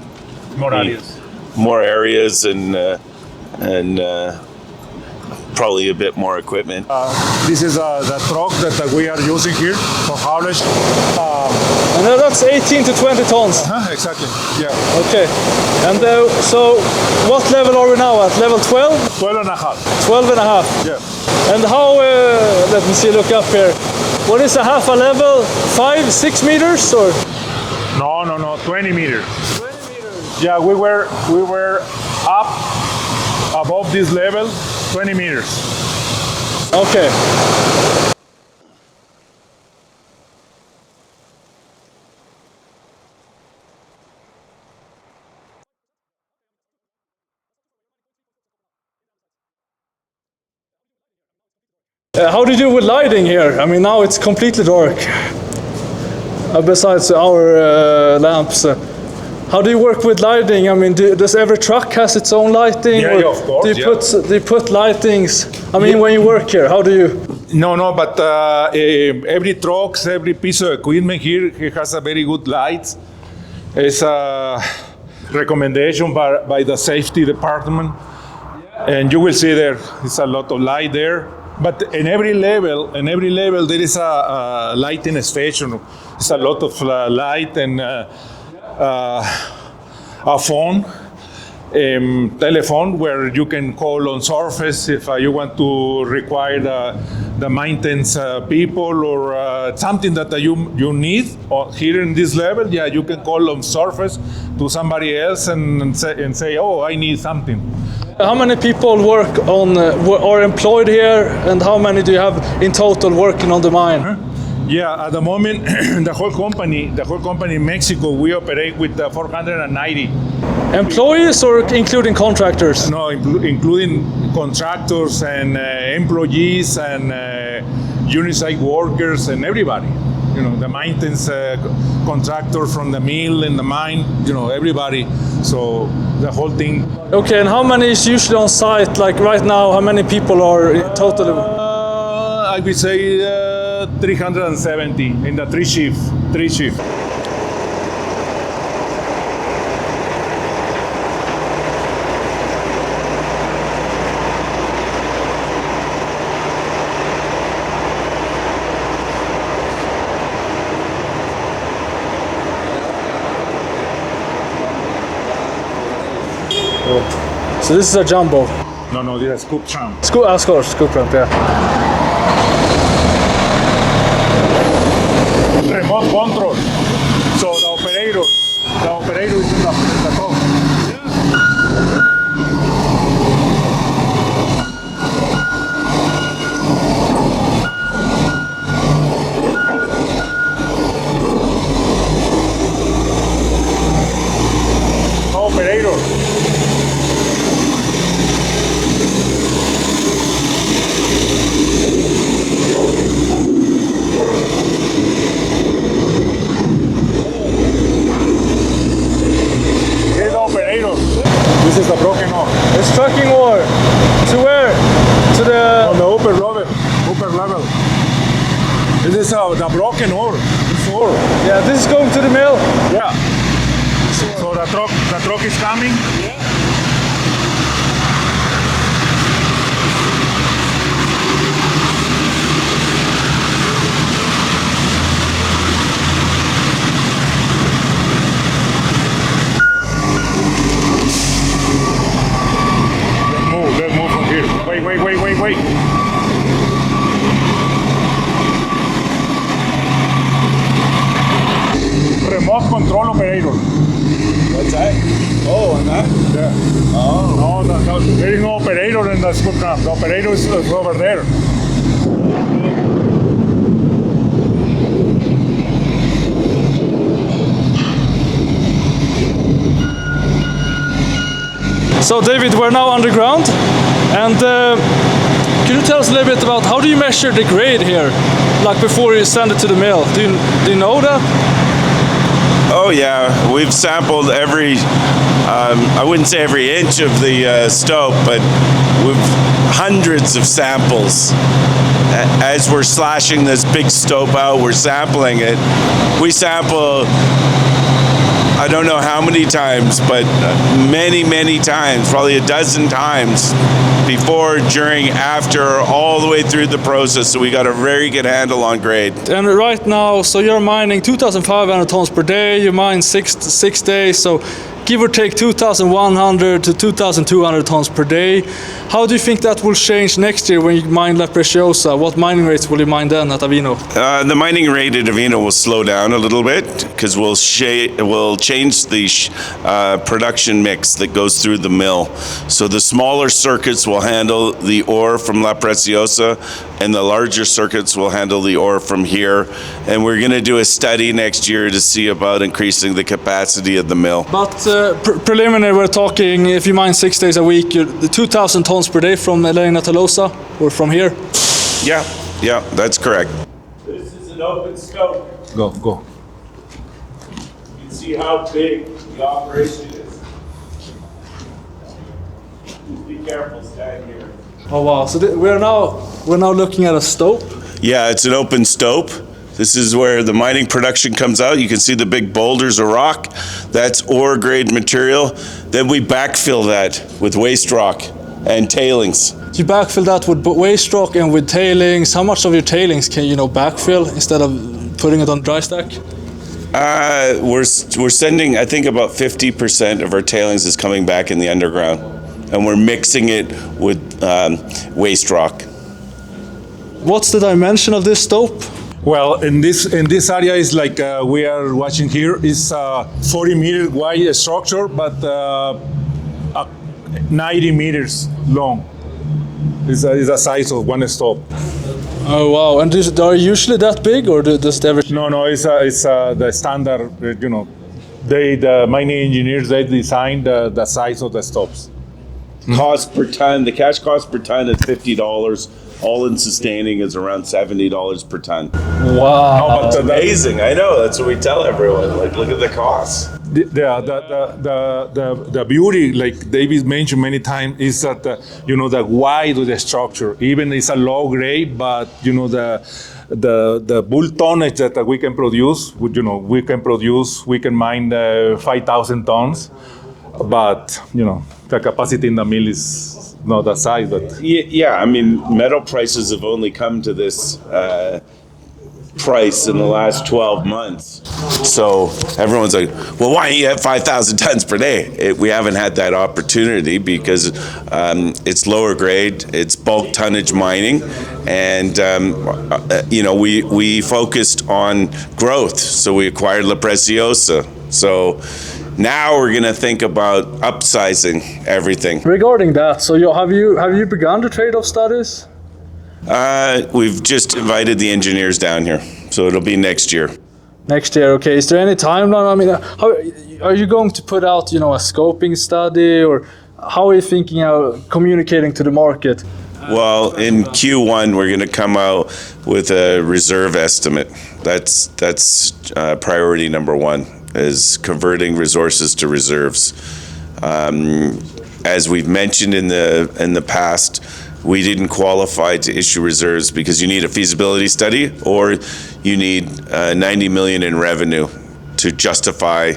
probably a bit more equipment. This is the truck that we are using here for haulage. And that's 18 to 20 tons. Exactly. Yeah. Okay. And so what level are we now at? Level 12? 12 and a half. 12 and a half. Yeah. And how, let me see, look up here. What is a half a level? 5, 6 meters or? No, 20 meters. 20 meters. Yeah, we were up above this level, 20 meters. Okay. How do you do with lighting here? I mean, now it's completely dark. Besides our lamps. How do you work with lighting? I mean, does every truck has its own lighting? Yeah, of course. Do you put lightings? I mean, when you work here, how do you? No, but every truck, every piece of equipment here has a very good lights. It's a recommendation by the safety department. And you will see there is a lot of light there. But in every level there is a lighting station. It's a lot of light and a phone, telephone where you can call on surface if you want to require the maintenance people or something that you need here in this level. Yeah, you can call on surface to somebody else and say, oh, I need something. How many people work on are employed here, and how many do you have in total working on the mine? Yeah, at the moment, the whole company in Mexico, we operate with 490 employees or including contractors. No, including contractors and employees and unit site workers and everybody. You know, the maintenance contractor from the mill and the mine. You know, everybody. So the whole thing. Okay, and how many is usually on site? Like right now, how many people are in total? I would say 370 in the three shift. So this is a jumbo. No, this is scoop tram. Scoop ramp, yeah. Remote control. So the operator is in the top. Operator. This is the broken ore. It's trucking ore. To where? To the... On the upper level. This is the broken ore. This ore. Yeah, this is going to the mill. Yeah. So the truck is coming. Yeah. Let's move from here. Wait. Remote control operator. What's that? Oh, and that? Yeah. Oh. No, there is no operator in the scoop tram. The operator is over there. So David, we're now underground, and can you tell us a little bit about how do you measure the grade here, like before you send it to the mill? Do you know that? Oh yeah, we've sampled every, I wouldn't say every inch of the stope, but we've hundreds of samples. As we're slashing this big stope out, we're sampling it. We sample I don't know how many times, but many times, probably a dozen times, before, during, after, all the way through the process. So we got a very good handle on grade. And right now, so you're mining 2,500 tons per day. You mine six days, so give or take 2,100 to 2,200 tons per day. How do you think that will change next year when you mine La Preciosa? What mining rates will you mine then at Avino? The mining rate at Avino will slow down a little bit because we'll change the production mix that goes through the mill. So the smaller circuits will handle the ore from La Preciosa, and the larger circuits will handle the ore from here. And we're going to do a study next year to see about increasing the capacity of the mill. But preliminary, we're talking, if you mine 6 days a week, the 2,000 tons per day from Elena Tolosa, or from here? Yeah, that's correct. This is an open scope. Go. You can see how big the operation is. Be careful, stand here. Oh wow! So we're now looking at a stope. Yeah, it's an open stope. This is where the mining production comes out. You can see the big boulders of rock. That's ore grade material. Then we backfill that with waste rock and tailings. You backfill that with waste rock and with tailings. How much of your tailings can you backfill instead of putting it on dry stack? We're sending, I think about 50% of our tailings is coming back in the underground, and we're mixing it with waste rock. What's the dimension of this stope? Well, in this area is like we are watching here is 40-meter wide structure, but 90 meters long. Is the size of one stop. Oh wow! And are usually that big, or does it ever? No, it's the standard. The mining engineers, they designed the size of the stops. Cost per ton, the cash cost per ton is $50. All in sustaining is around $70 per ton. Wow! That's amazing. I know. That's what we tell everyone. Like, look at the costs. The beauty, like David mentioned many times, is that the wide of the structure. Even it's a low grade, but the bull tonnage that we can produce. We can mine 5,000 tons, but the capacity in the mill is not that size. But Yeah, I mean, metal prices have only come to this price in the last 12 months. So everyone's like, well, why don't you have 5,000 tons per day? We haven't had that opportunity because it's lower grade, it's bulk tonnage mining, and we focused on growth. So we acquired La Preciosa. So now we're going to think about upsizing everything. Regarding that, so have you begun the trade-off studies? We've just invited the engineers down here, so it'll be next year. Next year, okay. Is there any timeline? I mean, how are you going to put out, a scoping study, or how are you thinking of communicating to the market? Well, in Q1, we're going to come out with a reserve estimate. That's priority number one, is converting resources to reserves. As we've mentioned in the past, we didn't qualify to issue reserves because you need a feasibility study or you need 90 million in revenue to justify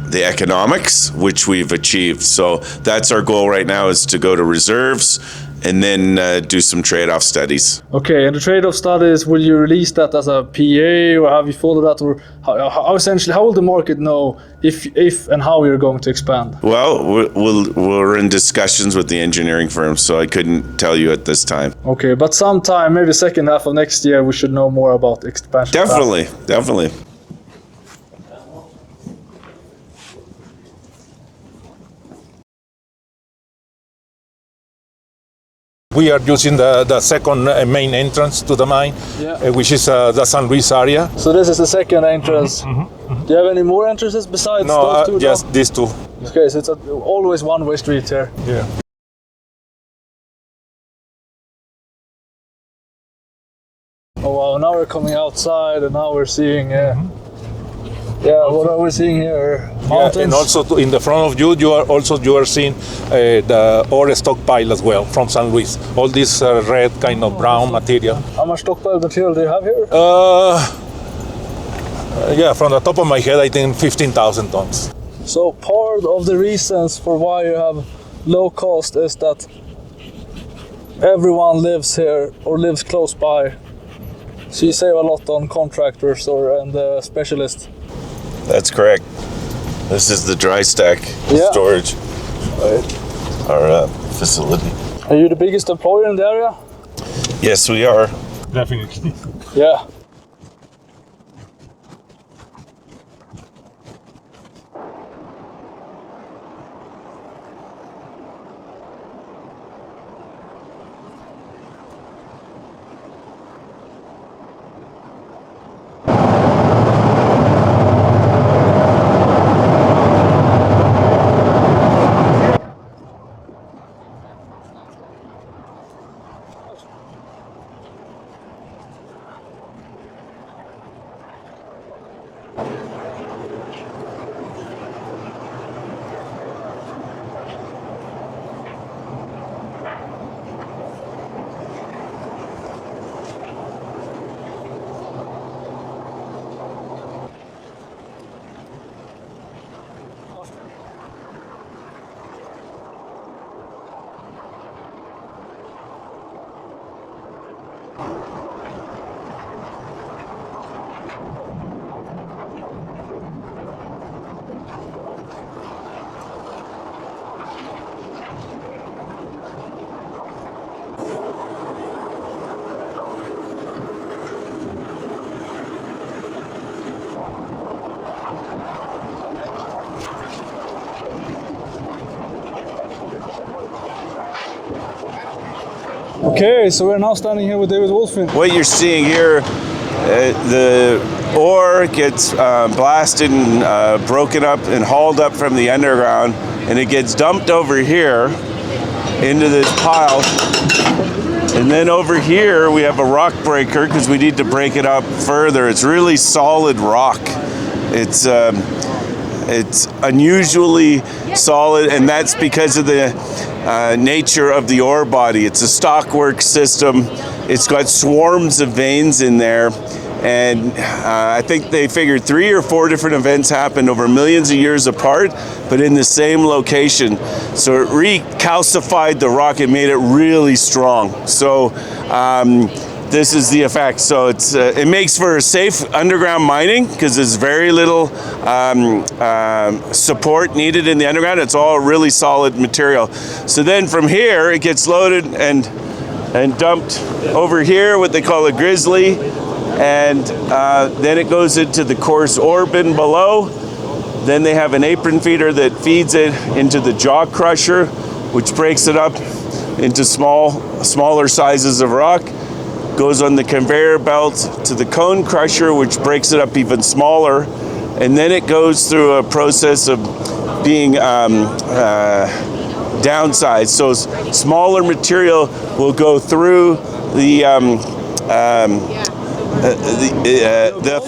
the economics, which we've achieved. So that's our goal right now, is to go to reserves and then do some trade-off studies. Okay, and the trade-off studies, will you release that as a PA, or have you followed that, or how essentially, how will the market know if and how you're going to expand? Well, we're in discussions with the engineering firm, so I couldn't tell you at this time. Okay, but sometime, maybe second half of next year, we should know more about expansion. Definitely. we are using the second main entrance to the mine, which is the San Luis area. So this is the second entrance. Do you have any more entrances besides those two? Just these two. Okay, so it's always one-way street here. Yeah. Oh wow, now we're coming outside and now we're seeing, what are we seeing here? Mountains? Yeah, and also in the front of you, you are seeing the ore stockpile as well from San Luis. All this red kind of brown material. How much stockpile material do you have here? Yeah, from the top of my head, I think 15,000 tons. So part of the reasons for why you have low cost is that everyone lives here or lives close by. So you save a lot on contractors and specialists. That's correct. This is the dry stack Yeah. storage, our facility. Are you the biggest employer in the area? Yes, we are. Definitely. Yeah. Okay, so we're now standing here with David Wolfin. What you're seeing here, the ore gets blasted and broken up and hauled up from the underground, and it gets dumped over here into this pile. And then over here we have a rock breaker because we need to break it up further. It's really solid rock. It's unusually solid, and that's because of the nature of the ore body. It's a stockwork system. It's got swarms of veins in there, and I think they figured 3 or 4 different events happened over millions of years apart, but in the same location. So it recalcified the rock and made it really strong. So this is the effect. So it makes for safe underground mining because there's very little support needed in the underground. It's all really solid material. So then from here it gets loaded and dumped over here, what they call a grizzly, and then it goes into the coarse ore bin below. Then they have an apron feeder that feeds it into the jaw crusher, which breaks it up into smaller sizes of rock. Goes on the conveyor belt to the cone crusher, which breaks it up even smaller, and then it goes through a process of being downsized. So smaller material will go through the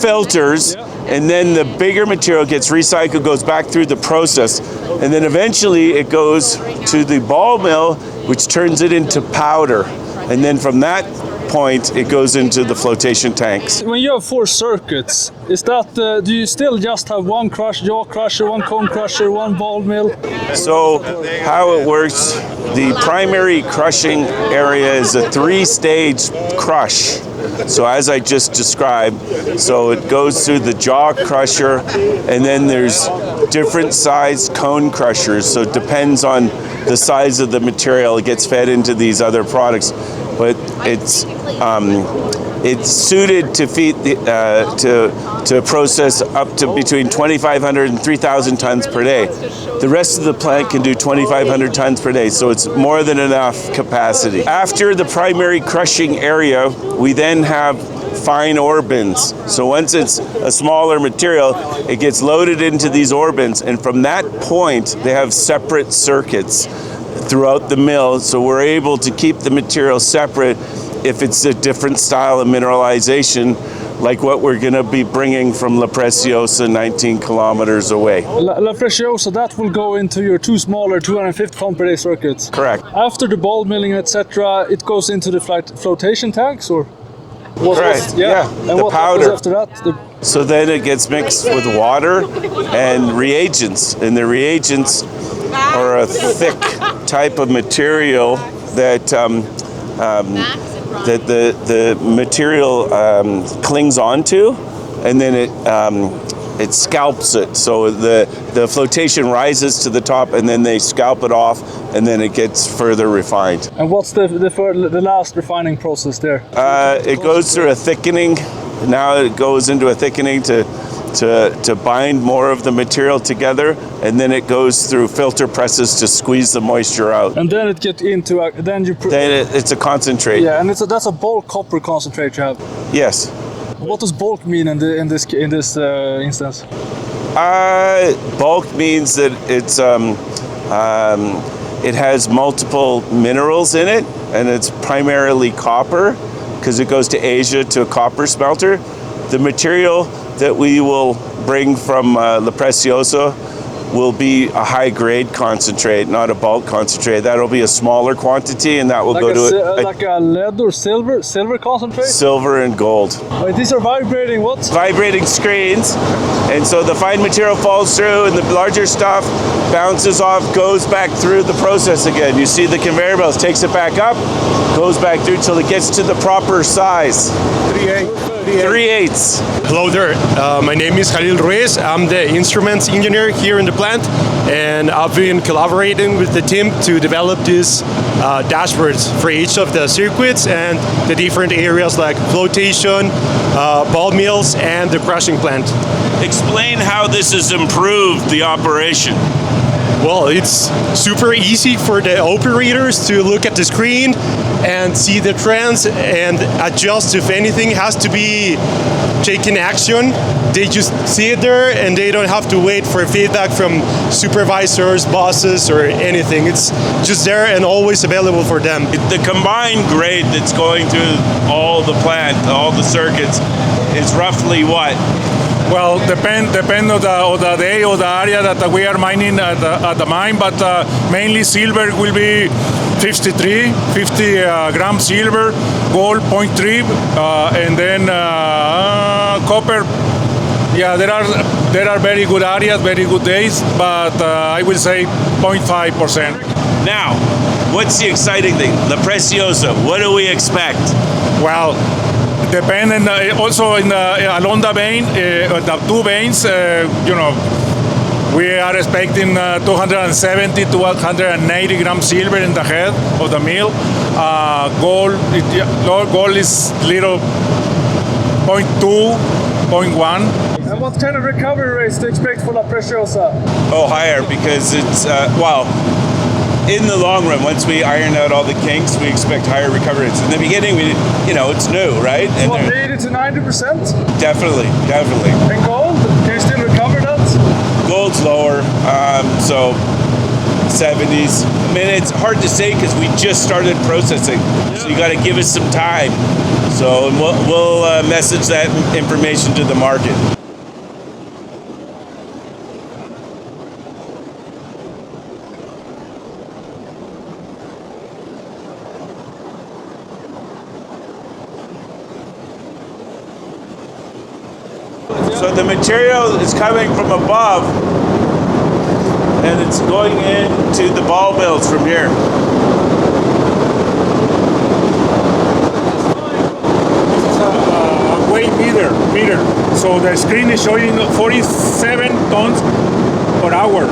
filters, and then the bigger material gets recycled, goes back through the process, and then eventually it goes to the ball mill, which turns it into powder, and then from that point it goes into the flotation tanks. When you have 4 circuits, is that do you still just have one jaw crusher, one cone crusher, one ball mill? So how it works, the primary crushing area is a 3-stage crush. So as I just described, so it goes through the jaw crusher, and then there's different sized cone crushers. So it depends on the size of the material. It gets fed into these other products, but it's suited to feed to process up to between 2,500 and 3,000 tons per day. The rest of the plant can do 2,500 tons per day, so it's more than enough capacity. After the primary crushing area, we then have fine ore bins. So once it's a smaller material, it gets loaded into these ore bins, and from that point, they have separate circuits throughout the mill, so we're able to keep the material separate if it's a different style of mineralization, like what we're going to be bringing from La Preciosa 19 kilometers away. La Preciosa, that will go into your 2 smaller 250 ton per day circuits. Correct. After the ball milling, etc., it goes into the flotation tanks, or? Correct. Yeah. And The what powder. happens after that? So then it gets mixed with water and reagents, and the reagents are a thick type of material that that the material clings onto, and then it scalps it. So the flotation rises to the top, and then they scalp it off, and then it gets further refined. And what's the last refining process there? It goes through a thickening. Now it goes into a thickening to bind more of the material together, and then it goes through filter presses to squeeze the moisture out. And then it gets into It's a concentrate. yeah, and that's a bulk copper concentrate you have. Yes. What does bulk mean in this instance? Bulk means that it has multiple minerals in it, and it's primarily copper because it goes to Asia to a copper smelter. The material that we will bring from La Preciosa will be a high-grade concentrate, not a bulk concentrate. That'll be a smaller quantity, and that will go to like a lead or silver concentrate. silver and gold. Wait, these are vibrating what? Vibrating screens, and so the fine material falls through, and the larger stuff bounces off, goes back through the process again. You see the conveyor belts, takes it back up, goes back through till it gets to the proper size. 3/8. Hello there, my name is Khalil Ruiz. I'm the instruments engineer here in the plant, and I've been collaborating with the team to develop these dashboards for each of the circuits and the different areas like flotation, ball mills, and the crushing plant. Explain how this has improved the operation. Well, it's super easy for the operators to look at the screen and see the trends and adjust if anything has to be taken action. They just see it there and they don't have to wait for feedback from supervisors, bosses, or anything. It's just there and always available for them. The combined grade that's going through all the plant, all the circuits, is roughly what? Well, depend of the day or the area that we are mining at the mine, but mainly silver will be 50 gram silver, gold 0.3, and then copper. Yeah, there are very good areas, very good days, but I will say 0.5%. Now, what's the exciting thing? La Preciosa, what do we expect? Well, depending also along the vein, the two veins, we are expecting 270 to 180 grams silver in the head of the mill. Gold is little 0.2, 0.1. And what kind of recovery rates to expect for La Preciosa? Oh, higher, because it's, in the long run, once we iron out all the kinks, we expect higher recovery rates. In the beginning, it's new, right? And 80 to 90%? definitely. And gold? Can you still recover that? Gold's lower, so 70s. I mean, it's hard to say because we just started processing, so you got to give us some time. So we'll message that information to the market. So the material is coming from above, and it's going into the ball mills from here. This is a weight meter. So the screen is showing 47 tons per hour.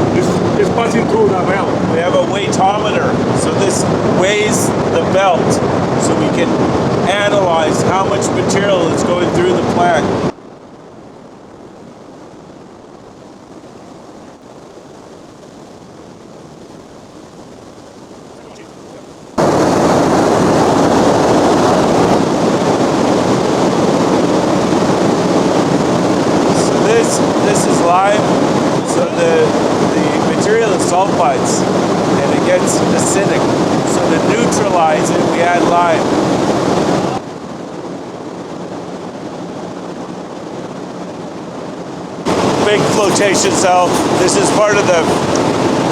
It's passing through the belt. We have a weightometer, so this weighs the belt, so we can analyze how much material is going through the plant. This is lime, so the material is sulfides, and it gets acidic. So to neutralize it, we add lime. Big flotation cell. This is part of the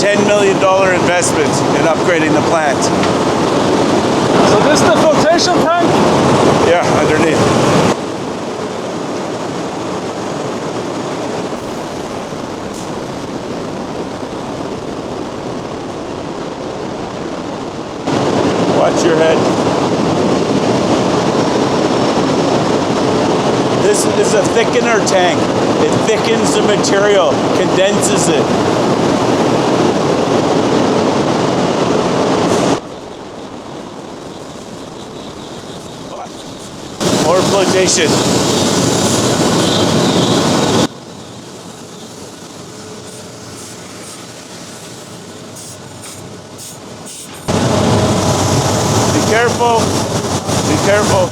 $10 million investment in upgrading the plant. So this is the flotation tank? Yeah, underneath. your head. This is a thickener tank. It thickens the material, condenses it. More flotation. Be careful. Be careful.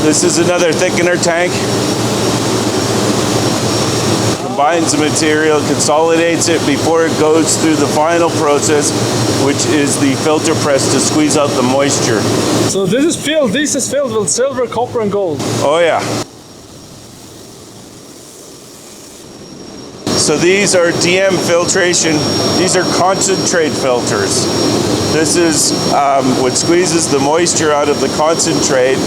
This is another thickener tank. Combines the material, consolidates it before it goes through the final process, which is the filter press to squeeze out the moisture. So this is filled with silver, copper, and gold. Oh yeah. So these are DM filtration. These are concentrate filters. This is what squeezes the moisture out of the concentrate,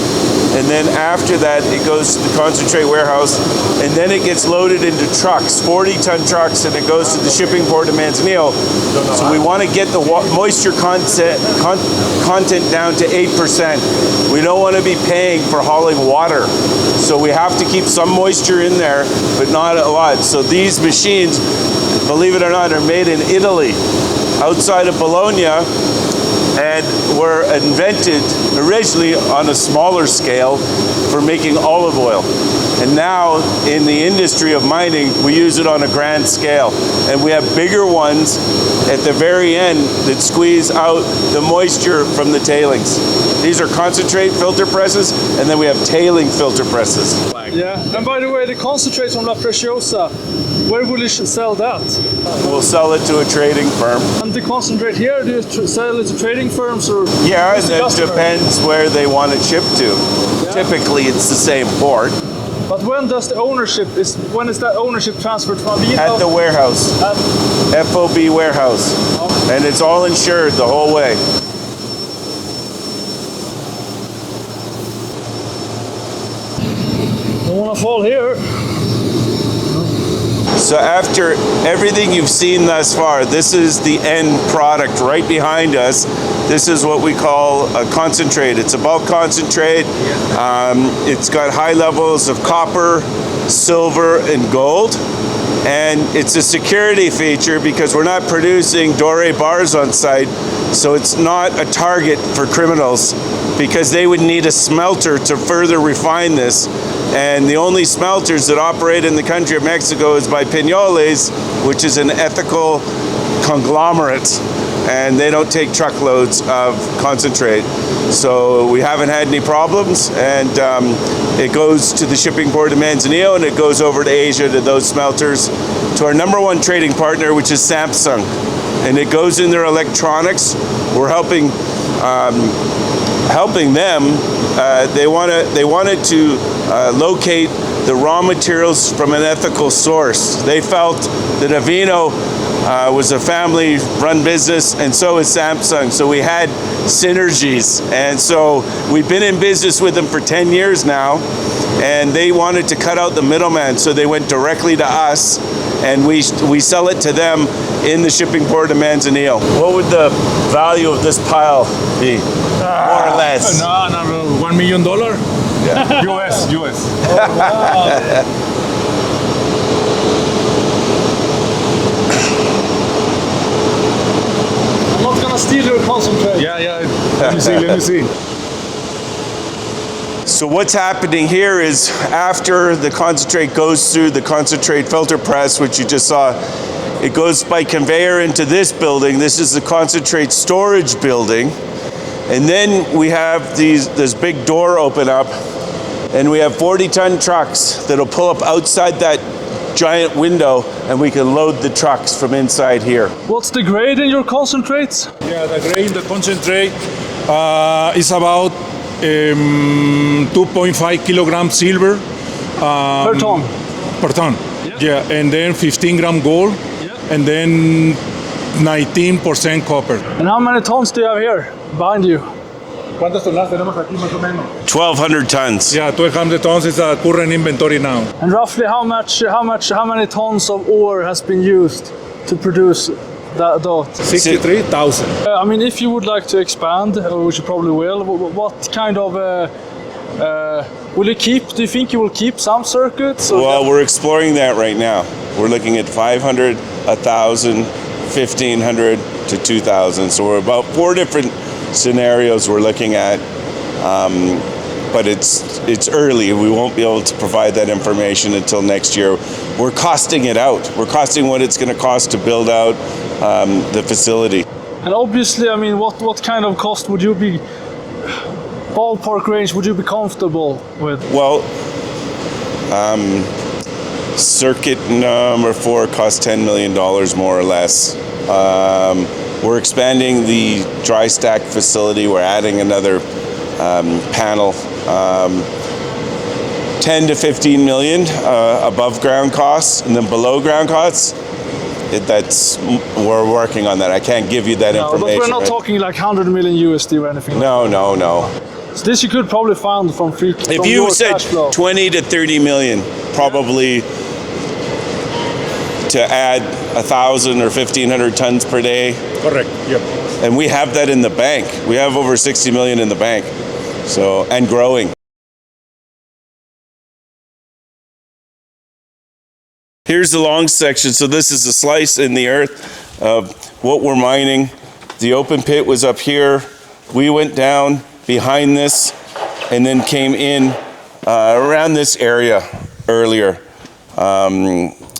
and then after that it goes to the concentrate warehouse, and then it gets loaded into trucks, 40-ton trucks, and it goes to the shipping port of Manzanillo. So we want to get the moisture content down to 8%. We don't want to be paying for hauling water, so we have to keep some moisture in there, but not a lot. So these machines, believe it or not, are made in Italy, outside of Bologna, and were invented originally on a smaller scale for making olive oil. And now in the industry of mining, we use it on a grand scale. And we have bigger ones at the very end that squeeze out the moisture from the tailings. These are concentrate filter presses, and then we have tailing filter presses. Yeah, and by the way, the concentrate from La Preciosa, where will you sell that? We'll sell it to a trading firm. And the concentrate here, do you sell it to trading firms or? Yeah, just the it customer? depends where they want it shipped to. Yeah. Typically, it's the same port. But when does the ownership when is that ownership transferred from Avino? At the warehouse, FOB warehouse, and it's all insured the whole way. Don't want to fall here. So after everything you've seen thus far, this is the end product right behind us. This is what we call a concentrate. It's a bulk concentrate. It's got high levels of copper, silver, and gold. And it's a security feature because we're not producing doré bars on site, so it's not a target for criminals because they would need a smelter to further refine this. And the only smelters that operate in the country of Mexico is by Peñoles, which is an ethical conglomerate, and they don't take truckloads of concentrate. So we haven't had any problems, and it goes to the shipping port of Manzanillo, and it goes over to Asia to those smelters, to our #1 trading partner, which is Samsung. And it goes in their electronics. We're helping them. They wanted to locate the raw materials from an ethical source. They felt that Avino was a family-run business, and so is Samsung. So we had synergies, and so we've been in business with them for 10 years now, and they wanted to cut out the middleman, so they went directly to us, and we sell it to them in the shipping port of Manzanillo. What would the value of this pile be, more or less? No, $1 million. Yeah. US. I'm not gonna steal your concentrate. Yeah. Let me see. So what's happening here is after the concentrate goes through the concentrate filter press, which you just saw, it goes by conveyor into this building. This is the concentrate storage building. And then we have this big door open up, and we have 40-ton trucks that'll pull up outside that giant window, and we can load the trucks from inside here. What's the grade in your concentrates? Yeah, the grade in the concentrate is about 2.5 kilograms silver. Per ton? Per ton. Yeah, and then 15 gram gold, and then 19% copper. And how many tons do you have here behind you? ¿Cuántas toneladas tenemos aquí más o menos? 1,200 tons. Yeah, 1,200 tons is the current inventory now. And roughly how many tons of ore has been used to produce that? 63,000. I mean, if you would like to expand, which you probably will, what kind of will you keep? Do you think you will keep some circuits? Well, we're exploring that right now. We're looking at 500, 1,000, 1,500 to 2,000. So we're about 4 different scenarios we're looking at. But it's early. We won't be able to provide that information until next year. We're costing it out. We're costing what it's going to cost to build out the facility. And obviously, I mean, what kind of cost would you be, ballpark range, would you be comfortable with? Well, circuit number 4 costs $10 million more or less. We're expanding the dry stack facility. We're adding another panel. 10 to 15 million above ground costs, and then below ground costs, we're working on that. I can't give you that information. But we're not talking like 100 million USD or anything. No. So this you could probably find from free. If you said 20 to 30 million, probably to add 1,000 or 1,500 tons per day. Correct. Yep. And we have that in the bank. We have over 60 million in the bank. So, and growing. Here's the long section. So this is a slice in the earth of what we're mining. The open pit was up here. We went down behind this and then came in around this area earlier.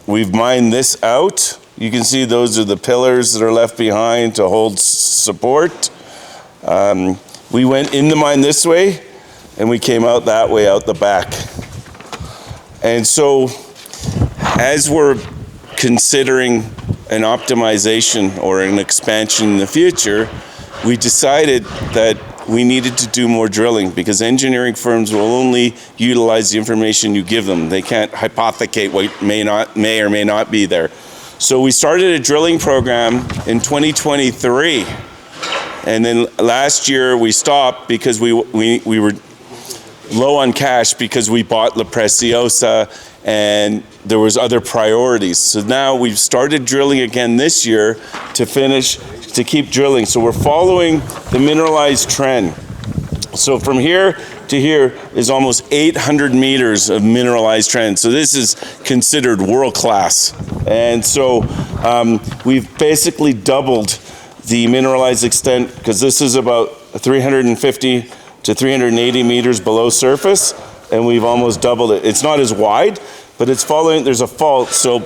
We've mined this out. You can see those are the pillars that are left behind to hold support. We went in the mine this way and we came out that way, out the back. And so as we're considering an optimization or an expansion in the future, we decided that we needed to do more drilling because engineering firms will only utilize the information you give them. They can't hypothecate what may or may not be there. So we started a drilling program in 2023. And then last year we stopped because we were low on cash because we bought La Preciosa and there was other priorities. So now we've started drilling again this year to keep drilling. So we're following the mineralized trend. So from here to here is almost 800 meters of mineralized trend. So this is considered world class. And so we've basically doubled the mineralized extent because this is about 350 to 380 meters below surface, and we've almost doubled it. It's not as wide, but it's following, there's a fault. So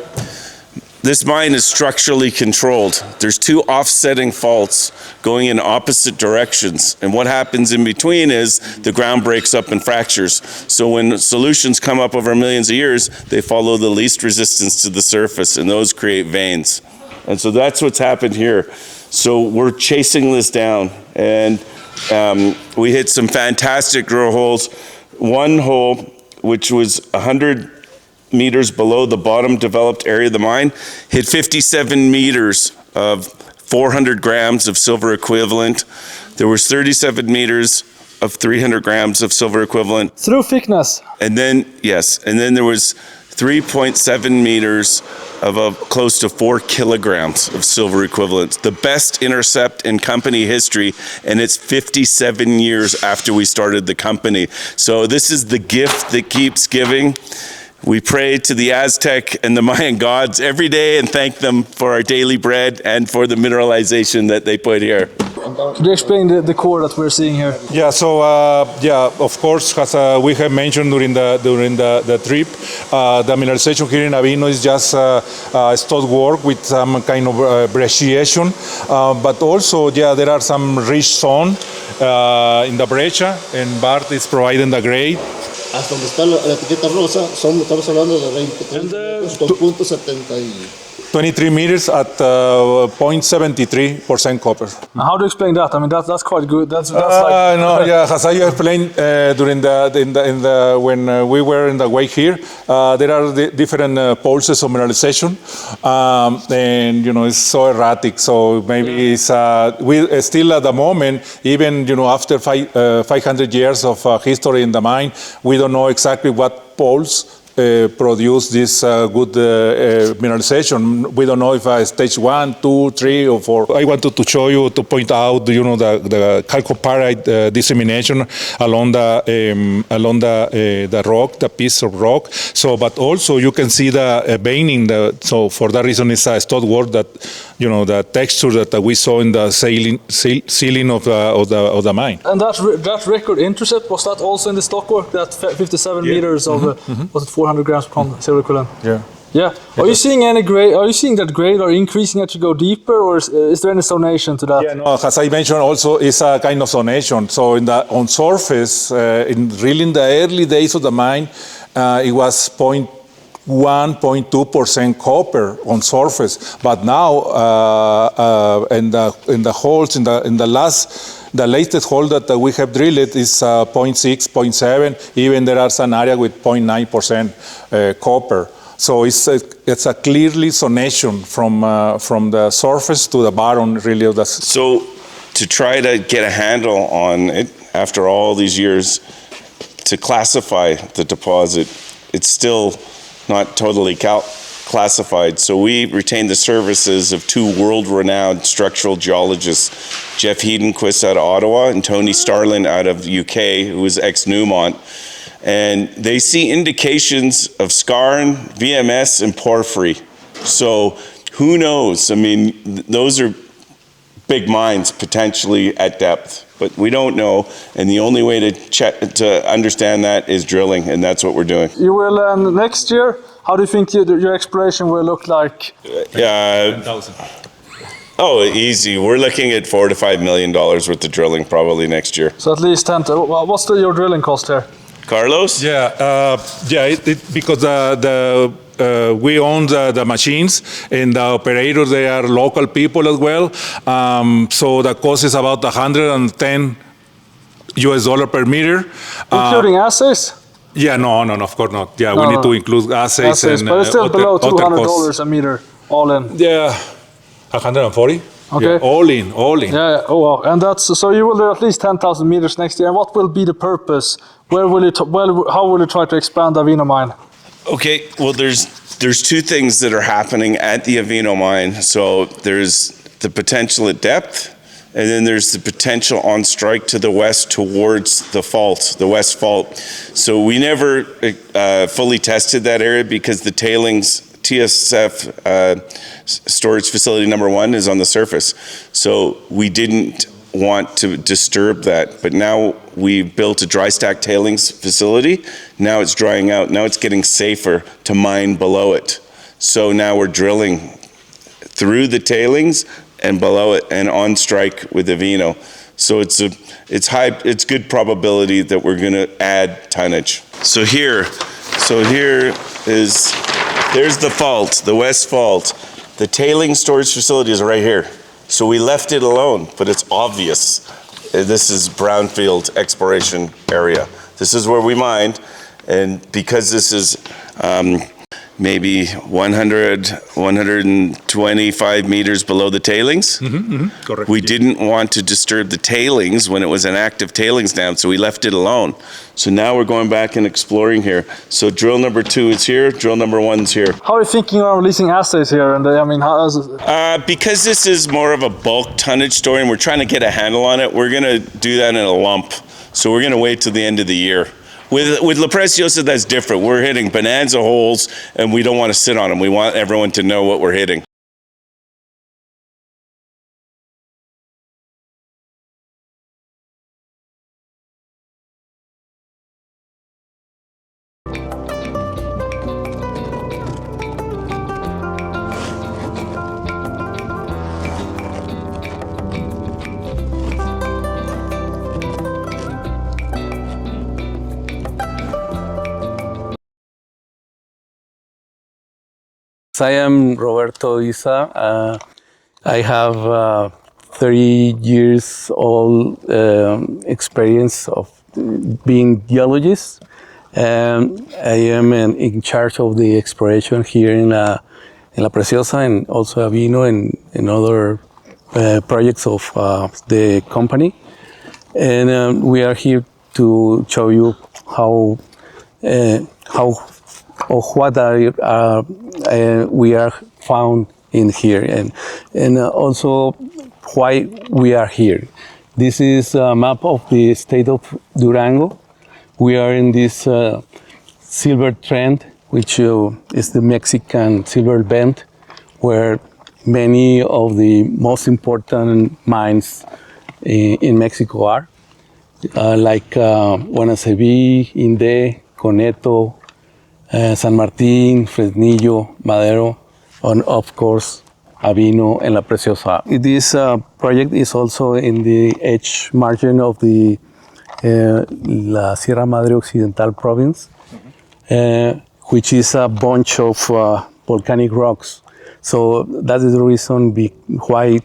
this mine is structurally controlled. There's 2 offsetting faults going in opposite directions. And what happens in between is the ground breaks up and fractures. So when solutions come up over millions of years, they follow the least resistance to the surface, and those create veins. And so that's what's happened here. So we're chasing this down, and we hit some fantastic drill holes. One hole, which was 100 meters below the bottom developed area of the mine, hit 57 meters of 400 grams of silver equivalent. There was 37 meters of 300 grams of silver equivalent. Through thickness. And then, yes, and then there was 3.7 meters of close to 4 kilograms of silver equivalent. The best intercept in company history, and it's 57 years after we started the company. So this is the gift that keeps giving. We pray to the Aztec and the Mayan gods every day and thank them for our daily bread and for the mineralization that they put here. Could you explain the core that we're seeing here? Yeah, so of course, as we have mentioned during the trip, the mineralization here in Avino is just stud work with some kind of brecciation, but also, there are some rich zone in the breccia, and Bart is providing the grade. Hasta donde está la etiqueta rosa, estamos hablando de 20 con punto 70 23 meters at 0.73% copper. How do you explain that? I mean, that's quite good. That's like No, yeah, as I explained during when we were in the way here, there are different pulses of mineralization, and it's so erratic. So maybe it's we still at the moment, even after 500 years of history in the mine, we don't know exactly what pulse produce this good mineralization. We don't know if stage 1, 2, 3, or 4. I wanted to show you, to point out, the chalcopyrite dissemination along the rock, the piece of rock. So, but also you can see the veining. So for that reason, it's a stud work that the texture that we saw in the ceiling of the mine. And that record intercept, was that also in the stock work? That 57 meters of was it 400 grams per ton silver equivalent? Yeah. Yeah. Are you seeing any grade? Are you seeing that grade are increasing as you go deeper, or is there any zonation to that? Yeah, no. As I mentioned, also it's a kind of zonation. So on surface, in the early days of the mine, it was 0.2% copper on surface, but now in the holes the latest hole that we have drilled is 0.6, 0.7. Even there are some area with 0.9% copper. So it's a clearly zonation from the surface to the bottom, really. Of the So to try to get a handle on it after all these years, to classify the deposit, it's still not totally classified. So we retained the services of two world-renowned structural geologists, Jeff Hedenquist out of Ottawa and Tony Starlin out of UK, who was ex-Newmont. And they see indications of skarn, VMS, and porphyry. So who knows? I mean, those are big mines potentially at depth, but we don't know. And the only way to understand that is drilling, and that's what we're doing. You will next year. How do you think your exploration will look like? 10,000. Oh, easy. We're looking at $4 to $5 million worth of drilling probably next year. So at least 10. What's your drilling cost here? Carlos? Yeah, because we own the machines, and the operators, they are local people as well. So the cost is about $110 per meter. Including assays? Yeah, no, of course not. Yeah, we need to include assays and but it's still below $200 costs. a meter, all in. Yeah, 140. Okay. Yeah, all in. Yeah. Oh wow. And that's so you will do at least 10,000 meters next year. And what will be the purpose? Where will you? How will you try to expand the Avino mine? Okay, well, there's two things that are happening at the Avino mine. So there's the potential at depth, and then there's the potential on strike to the west towards the fault, the west fault. So we never fully tested that area because the tailings TSF storage facility number 1 is on the surface. So we didn't want to disturb that, but now we built a dry stack tailings facility. Now it's drying out. Now it's getting safer to mine below it. So now we're drilling through the tailings and below it and on strike with Avino. So it's good probability that we're going to add tonnage. So there's the fault, the west fault. The tailing storage facility is right here. So we left it alone, but it's obvious. This is brownfield exploration area. This is where we mined, and because this is maybe 125 meters below the tailings. Correct. We didn't want to disturb the tailings when it was an active tailings dam, so we left it alone. So now we're going back and exploring here. So drill number 2 is here, drill number 1 is here. How are you thinking of releasing assays here? And I mean, how is it? Because this is more of a bulk tonnage story and we're trying to get a handle on it, we're going to do that in a lump. So we're going to wait till the end of the year. With La Preciosa, that's different. We're hitting bonanza holes, and we don't want to sit on them. We want everyone to know what we're hitting. I am Roberto Isa. I have 30 years old experience of being geologist. I am in charge of the exploration here in La Preciosa and also Avino and other projects of the company. And we are here to show you how or what we are found in here, and also why we are here. This is a map of the state of Durango. We are in this silver trend, which is the Mexican silver belt, where many of the most important mines in Mexico are, like Guanaceví, Inde, Coneto, San Martín, Fresnillo, Madero, and of course, Avino and La Preciosa. This project is also in the edge margin of the La Sierra Madre Occidental province, which is a bunch of volcanic rocks. So that is the reason why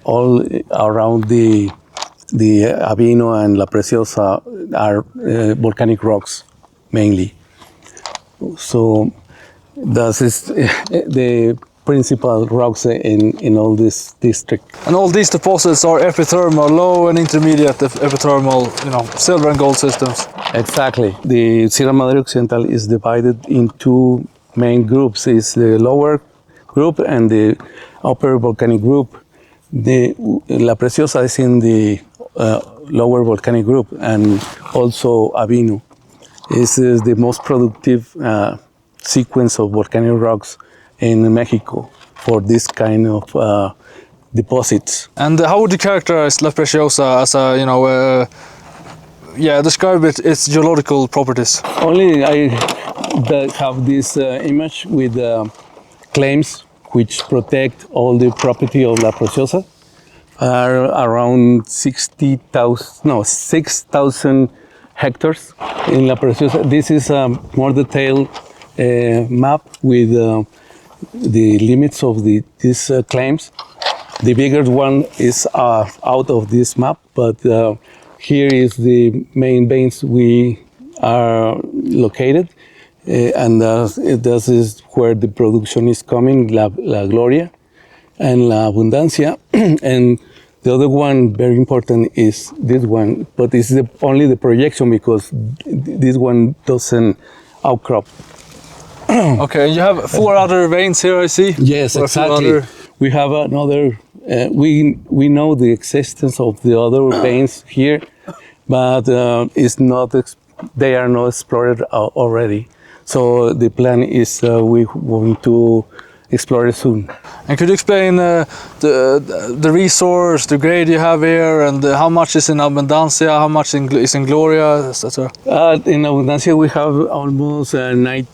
all around the Avino and La Preciosa are volcanic rocks mainly. So that is the principal rocks in all this district. And all these deposits are epithermal, low and intermediate epithermal, silver and gold systems. Exactly. The Sierra Madre Occidental is divided in two main groups. It's the lower group and the upper volcanic group. The La Preciosa is in the lower volcanic group, and also Avino. This is the most productive sequence of volcanic rocks in Mexico for this kind of deposits. And how would you characterize La Preciosa as a, describe its geological properties? Only I have this image with claims which protect all the property of La Preciosa. Are around 6,000 hectares in La Preciosa. This is a more detailed map with the limits of these claims. The bigger one is out of this map, but here is the main veins we are located, and this is where the production is coming, La Gloria and La Abundancia. And the other one, very important, is this one, but it's only the projection because this one doesn't outcrop. Okay, you have 4 other veins here, I see. Yes, exactly. We have another, we know the existence of the other veins here, but it's not, they are not explored already. So the plan is we're going to explore it soon. And could you explain the resource, the grade you have here, and how much is in Abundancia, how much is in Gloria, etc.? In Abundancia we have almost 9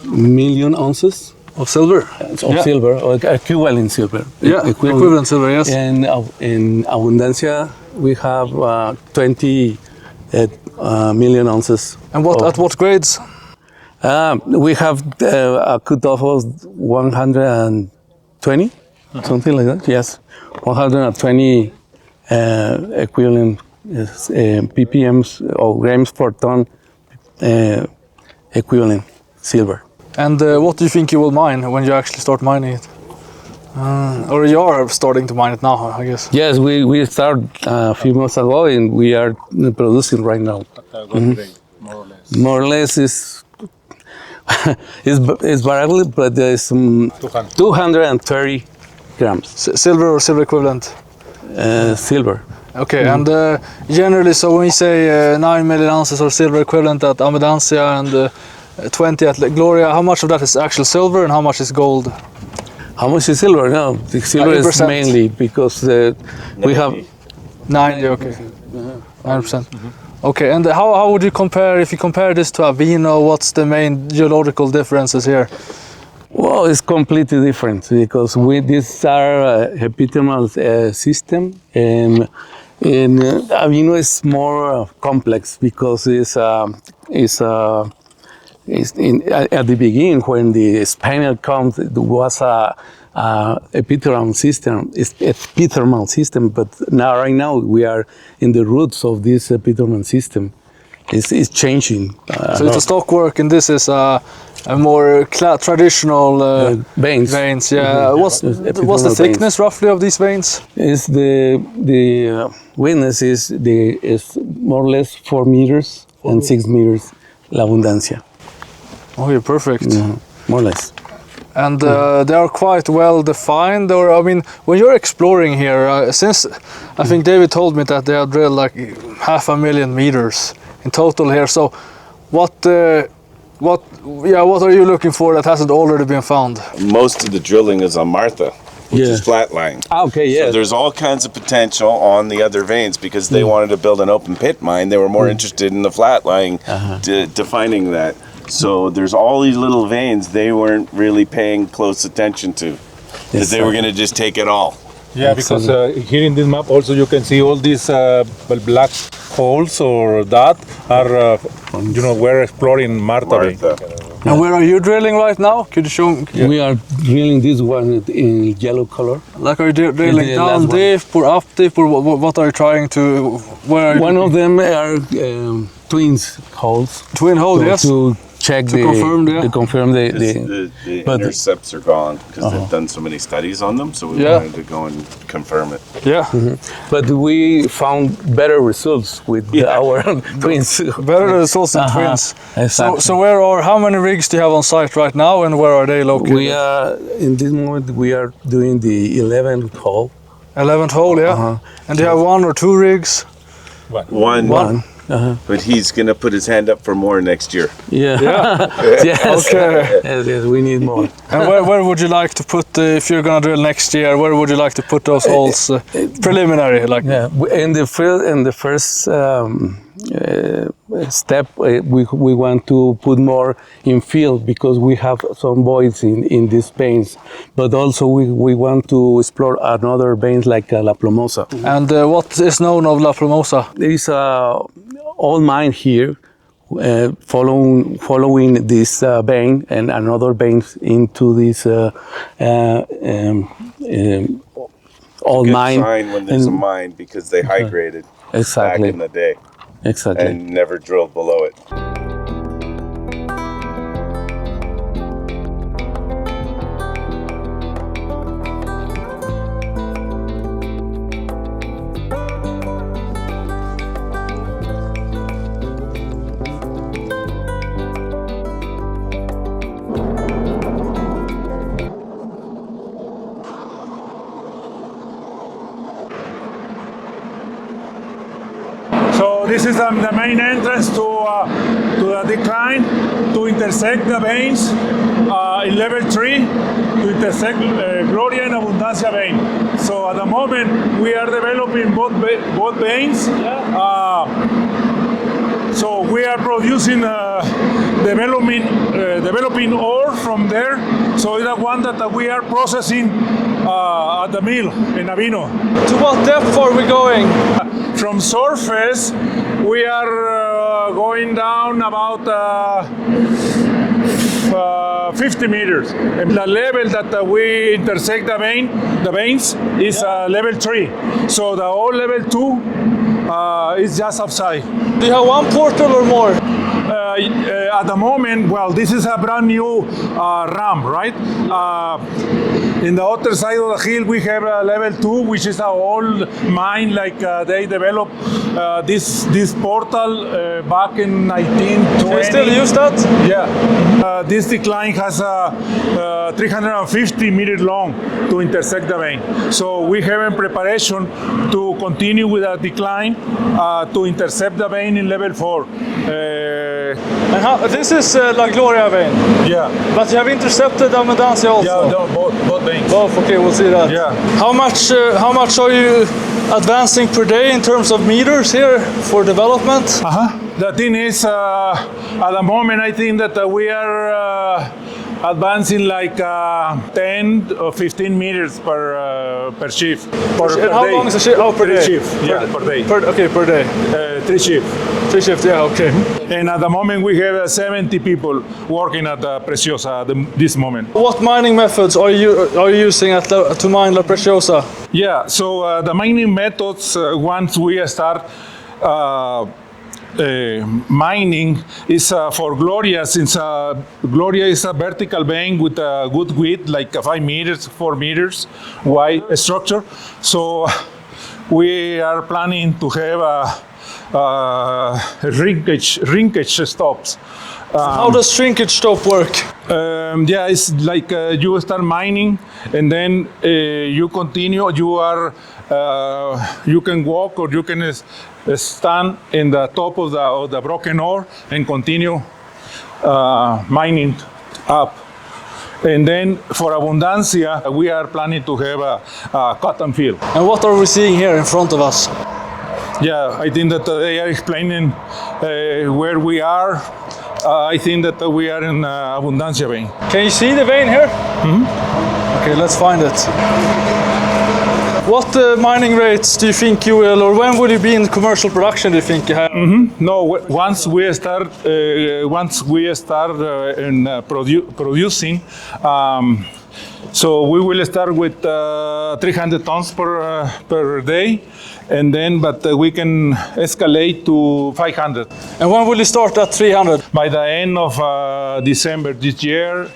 million ounces of silver. Silver, or equivalent silver. Yeah, equivalent silver, yes. And in Abundancia we have 20 million ounces. And at what grades? We have a cutoff of 120, something like that. Yes, 120 equivalent ppms or grams per ton equivalent silver. And what do you think you will mine when you actually start mining it? Or you are starting to mine it now, I guess. Yes, we started a few months ago and we are producing right now. More or less is it's variable, but there is 230 grams. Silver or silver equivalent? Silver. Okay, and generally, so when you say 9 million ounces or silver equivalent at Abundancia and 20 at Gloria, how much of that is actual silver and how much is gold? How much is silver? No, the silver is mainly because we have 90. Okay, 9%. Okay, and how would you compare, if you compare this to Avino, what's the main geological differences here? Well, it's completely different because these are epithermal system, and Avino is more complex because it's At the beginning, when the spinal column was a epithermal system, but right now we are in the roots of this epithermal system. It's changing. So it's a stockwork, and this is a more traditional veins. Veins, yeah. Mhm. What's the thickness roughly of these veins? Is the width is more or less 4 meters and 6 meters. La abundancia. Oh, you're perfect. More or less. And they are quite well defined. Or I mean, when you're exploring here, since I think David told me that they have drilled like 500,000 meters in total here. So, what are you looking for that hasn't already been found? Most of the drilling is on Martha, which is flat-lying. Okay, yeah. So there's all kinds of potential on the other veins because they wanted to build an open pit mine. They were more interested in the flat-lying, defining that. So there's all these little veins they weren't really paying close attention to because they were going to just take it all. Yeah, because here in this map also you can see all these black holes or that are, we're exploring Martha Bay. And where are you drilling right now? Could you show me? We are drilling this one in yellow color. Like, are you drilling the down last one. deep or up deep, or what are you trying to? Where are you One looking? of them are twins holes. Twin hole, to, yes. to check To confirm, yeah. to confirm the but- intercepts are gone because they've done so many studies on them. So we Yeah. wanted to go and confirm it. Yeah, but we found better results with our twins. better results than twins. Exactly. So how many rigs do you have on site right now, and where are they located? We are in this moment we are doing the 11th hole. 11th hole, yeah. And do you have 1 or 2 rigs? One. But he's going to put his hand up for more next year. Yeah. Yes. Okay. Yes, we need more. And where would you like to put, if you're gonna drill next year, where would you like to put those holes? Preliminary, like. Yeah. In the first step, we want to put more in field because we have some voids in these veins, but also we want to explore another veins like La Plomosa. And what is known of La Plomosa? There is a old mine here, following this vein and another vein into this old Good mine. sign when there's a mine because they hydrated back in the day Exactly. and never drilled below it. So this is the main entrance to the decline to intersect the veins in level 3 to intersect Gloria and Abundancia vein. So at the moment we are developing both veins. So we are producing developing ore from there. So it's the one that we are processing at the mill in Avino. To what depth are we going? From surface, we are going down about 50 meters. And the level that we intersect the veins is level 3. So the whole level 2 is just outside. Do you have 1 portal or more? At the moment, well, this is a brand new ramp, right? In the other side of the hill, we have level 2, which is an old mine, like they developed this portal back in 1920. Do you still use that? Yeah. This decline has 350 meters long to intersect the vein. So we have in preparation to continue with a decline to intercept the vein in level 4. And this is La Gloria vein. Yeah. But you have intercepted Abundancia also. Yeah, no, both veins. Both, okay, we'll see that. Yeah. How much are you advancing per day in terms of meters here for development? The thing is, at the moment, I think that we are advancing like 10 or 15 meters per shift. And how long is the shift? Oh, per day. Shift. Yeah, per day. Per day. 3 shifts. Three shift, yeah, okay. And at the moment, we have 70 people working at Preciosa at this moment. What mining methods are you using to mine La Preciosa? Yeah, so the mining methods, once we start mining, is for Gloria, since Gloria is a vertical vein with a good width, like 5 meters, 4 meters wide structure. So we are planning to have shrinkage stops. How does shrinkage stop work? Yeah, it's like you start mining and then you continue. You can walk or you can stand in the top of the broken ore and continue mining up. And then for Abundancia, we are planning to have a cotton field. And what are we seeing here in front of us? Yeah, I think that they are explaining where we are. I think that we are in Abundancia vein. Can you see the vein here? Okay, let's find it. What mining rates do you think you will, or when will you be in commercial production, do you think you have? No, once we start producing, so we will start with 300 tons per day, and then we can escalate to 500. And when will you start at 300? By the end of December this year,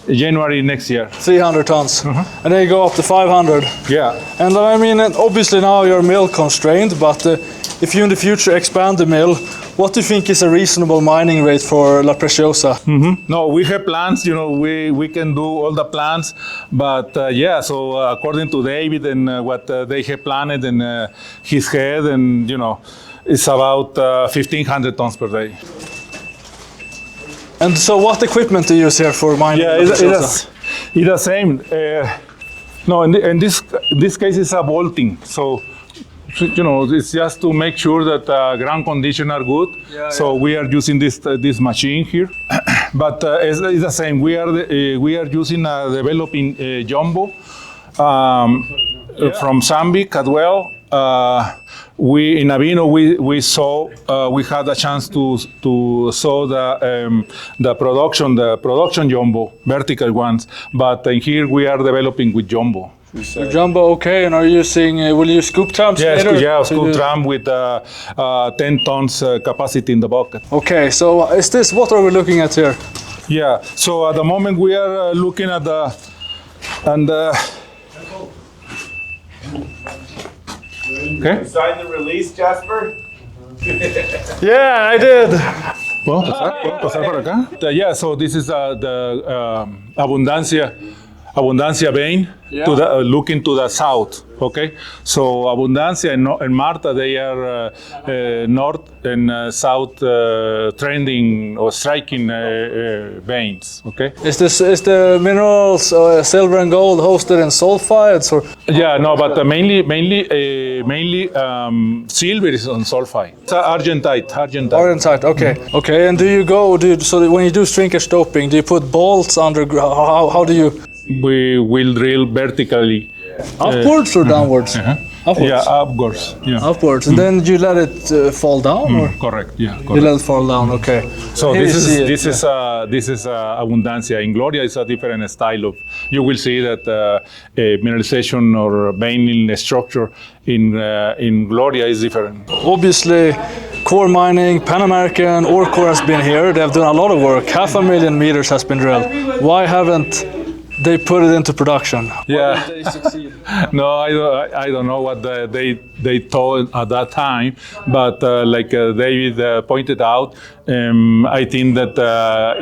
January next year. 300 tons. And then you go up to 500. Yeah. And I mean, obviously now you're mill constrained, but if you in the future expand the mill, what do you think is a reasonable mining rate for La Preciosa? No, we have plans, we can do all the plans, but so according to David and what they have planned in his head, and it's about 1,500 tons per day. And so what equipment do you use here for mining? Yeah, it's the same. No, in this case it's a bolting. So, it's just to make sure that ground conditions are good. So we are using this machine here. But it's the same. We are using developing jumbo from Sambic as well. We in Avino we had a chance to saw the production jumbo vertical ones, but here we are developing with jumbo. Jumbo, okay, and are you using, will you use scoop trams? Yeah, scoop tram with 10 tons capacity in the bucket. Okay, so what are we looking at here? Yeah, so at the moment we are looking at Okay. You signed the release, Jasper? Yeah, I did. ¿Puedo pasar por acá? Yeah, so this is the Abundancia vein, looking to the south. Okay, so Abundancia and Marta, they are north and south trending or striking veins. Okay. Is the minerals silver and gold hosted in sulfides or? Yeah, no, but mainly silver is on sulfide. It's argentite. Argentite. Okay. Okay. And so when you do shrinkage doping, do you put bolts under? How do you? We will drill vertically. Upwards or downwards? Upwards. Yeah, upwards. Yeah. Upwards, and then you let it fall down, or? Correct. Yeah. Correct. You let it fall down. Okay. So this is Abundancia. In Gloria, it's a different style of. You will see that mineralization or veining structure in Gloria is different. Obviously, core mining, Pan American, OreCore has been here. They have done a lot of work. 500,000 meters has been drilled. Why haven't they put it into production? Yeah. Why did they succeed? No, I don't know what they told at that time, but like David pointed out, I think that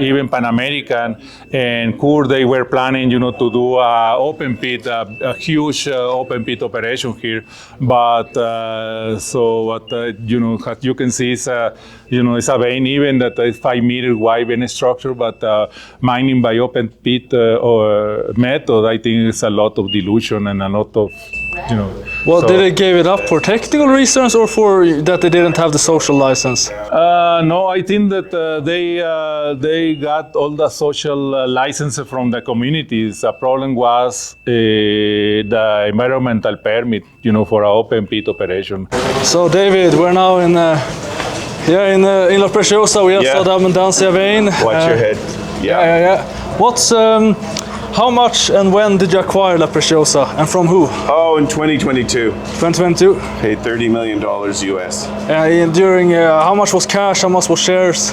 even Pan American and Coeur, they were planning, to do a open pit, a huge open pit operation here. But as you can see, it's it's a vein even that is 5 meter wide vein structure, but mining by open pit or method, I think it's a lot of dilution and a lot of, Well, did they give it up for technical reasons or for that they didn't have the social license? No, I think that they got all the social licenses from the communities. The problem was the environmental permit, for an open pit operation. So, David, we're now in Yeah, in La Preciosa we also Yeah. the Abundancia vein. Watch your head. Yeah. What's how much and when did you acquire La Preciosa and from who? Oh, in 2022, 2022. paid $30 million US. During how much was cash? How much was shares?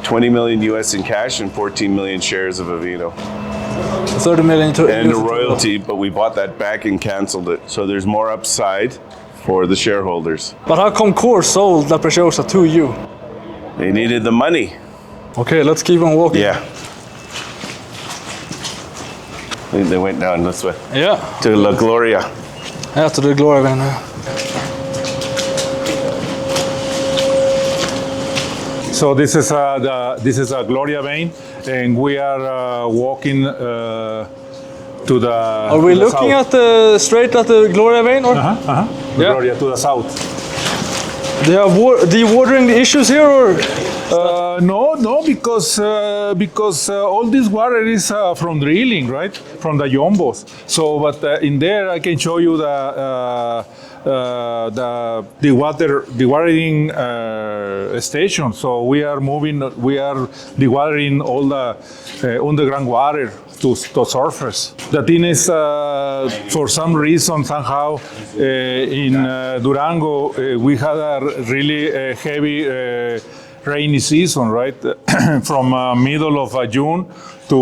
20 million US in cash and 14 million shares of Avino. 30 million. And a royalty, but we bought that back and canceled it. So there's more upside for the shareholders. But how come Core sold La Preciosa to you? They needed the money. Okay, let's keep on walking. Yeah. They went down this way Yeah. to La Gloria. To the Gloria vein. So this is a Gloria vein, and we are walking to the. Are we looking at the straight at the Gloria vein or? Yeah. Gloria to the south. Do you have dewatering issues here or? No, because all this water is from drilling, right? From the yombos. So, but in there I can show you the dewatering station. So we are dewatering all the underground water to surface. The thing is, for some reason, somehow, in Durango, we had a really heavy rainy season, right? From middle of June to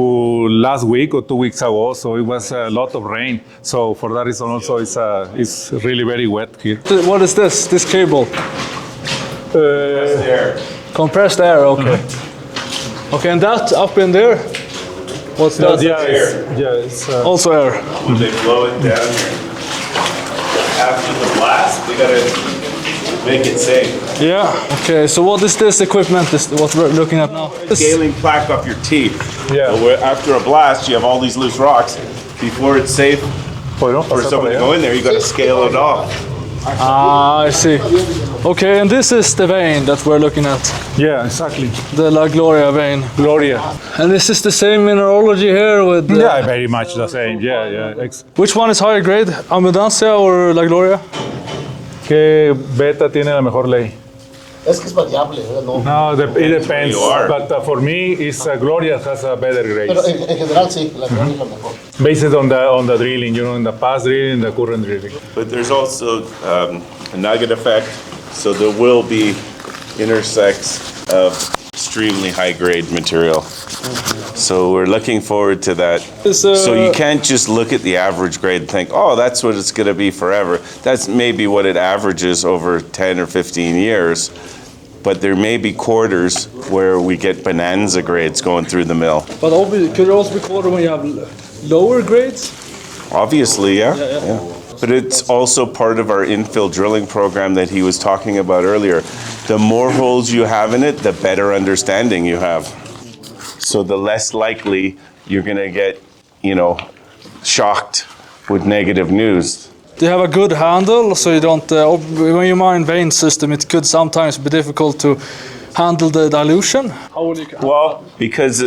last week or 2 weeks ago. So it was a lot of rain. So for that reason also it's really very wet here. What is this? This cable? There. Compressed air, okay. Okay, and that up in there? What's that? It's Also air. When they blow it down here, after the blast, we gotta make it safe. Yeah. Okay, so what is this equipment, what we're looking at now? Scaling plaque off your teeth. Yeah. So after a blast, you have all these loose rocks. Before it's safe for someone to go in there, you gotta scale it off. Ah, I see. Okay, and this is the vein that we're looking at, Yeah, exactly. the La Gloria vein. Gloria. And this is the same mineralogy here with... Yeah, very much the same. Yeah. Which one is higher grade, Abundancia or La Gloria? ¿Qué beta tiene la mejor ley? Es que es variable, no. No, it depends. you are. But for me, it's Gloria has a better grade. Pero en general sí, la Gloria es la mejor. Based on the drilling, in the past drilling, the current drilling. But there's also a nugget effect. So there will be intersects of extremely high grade material. So we're looking forward to that. So you can't just look at the average grade and think, oh, that's what it's going to be forever. That's maybe what it averages over 10 or 15 years. But there may be quarters where we get bonanza grades going through the mill. But could it also be quarter when you have lower grades? Obviously, yeah. But it's also part of our infill drilling program that he was talking about earlier. The more holes you have in it, the better understanding you have. So the less likely you're going to get, shocked with negative news. Do you have a good handle so you don't, when you mine vein system, it could sometimes be difficult to handle the dilution? How will you? Well, because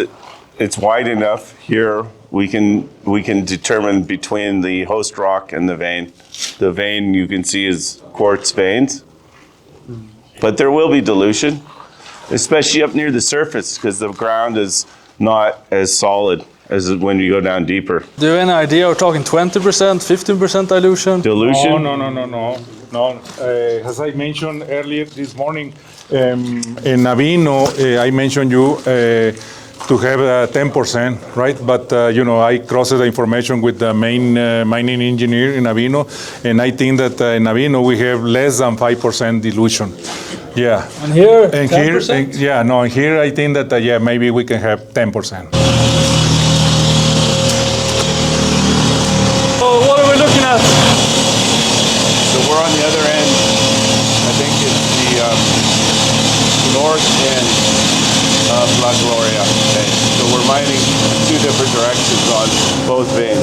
it's wide enough here, we can determine between the host rock and the vein. The vein you can see is quartz veins, but there will be dilution, especially up near the surface because the ground is not as solid as when you go down deeper. Do you have any idea? We're talking 20%, 15% dilution? Dilution? No. As I mentioned earlier this morning, in Avino, I mentioned you to have 10%, right? But I crossed the information with the main mining engineer in Avino, and I think that in Avino we have less than 5% dilution. Yeah. And here, and 10%? Here I think that maybe we can have 10%. So what are we looking at? So we're on the other end. I think it's the north end of La Gloria vein. So we're mining two different directions on both veins.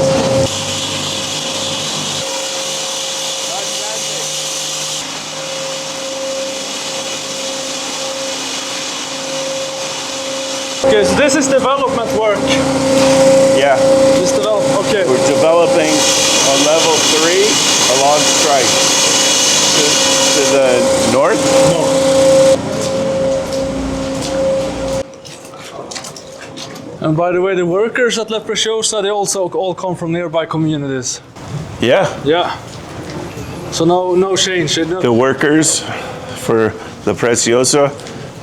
Okay, so this is development work. Yeah, This okay. we're developing on level 3 along strike to the north. And by the way, the workers at La Preciosa, they also all come from nearby communities. Yeah, Yeah. So no change. the workers for the Preciosa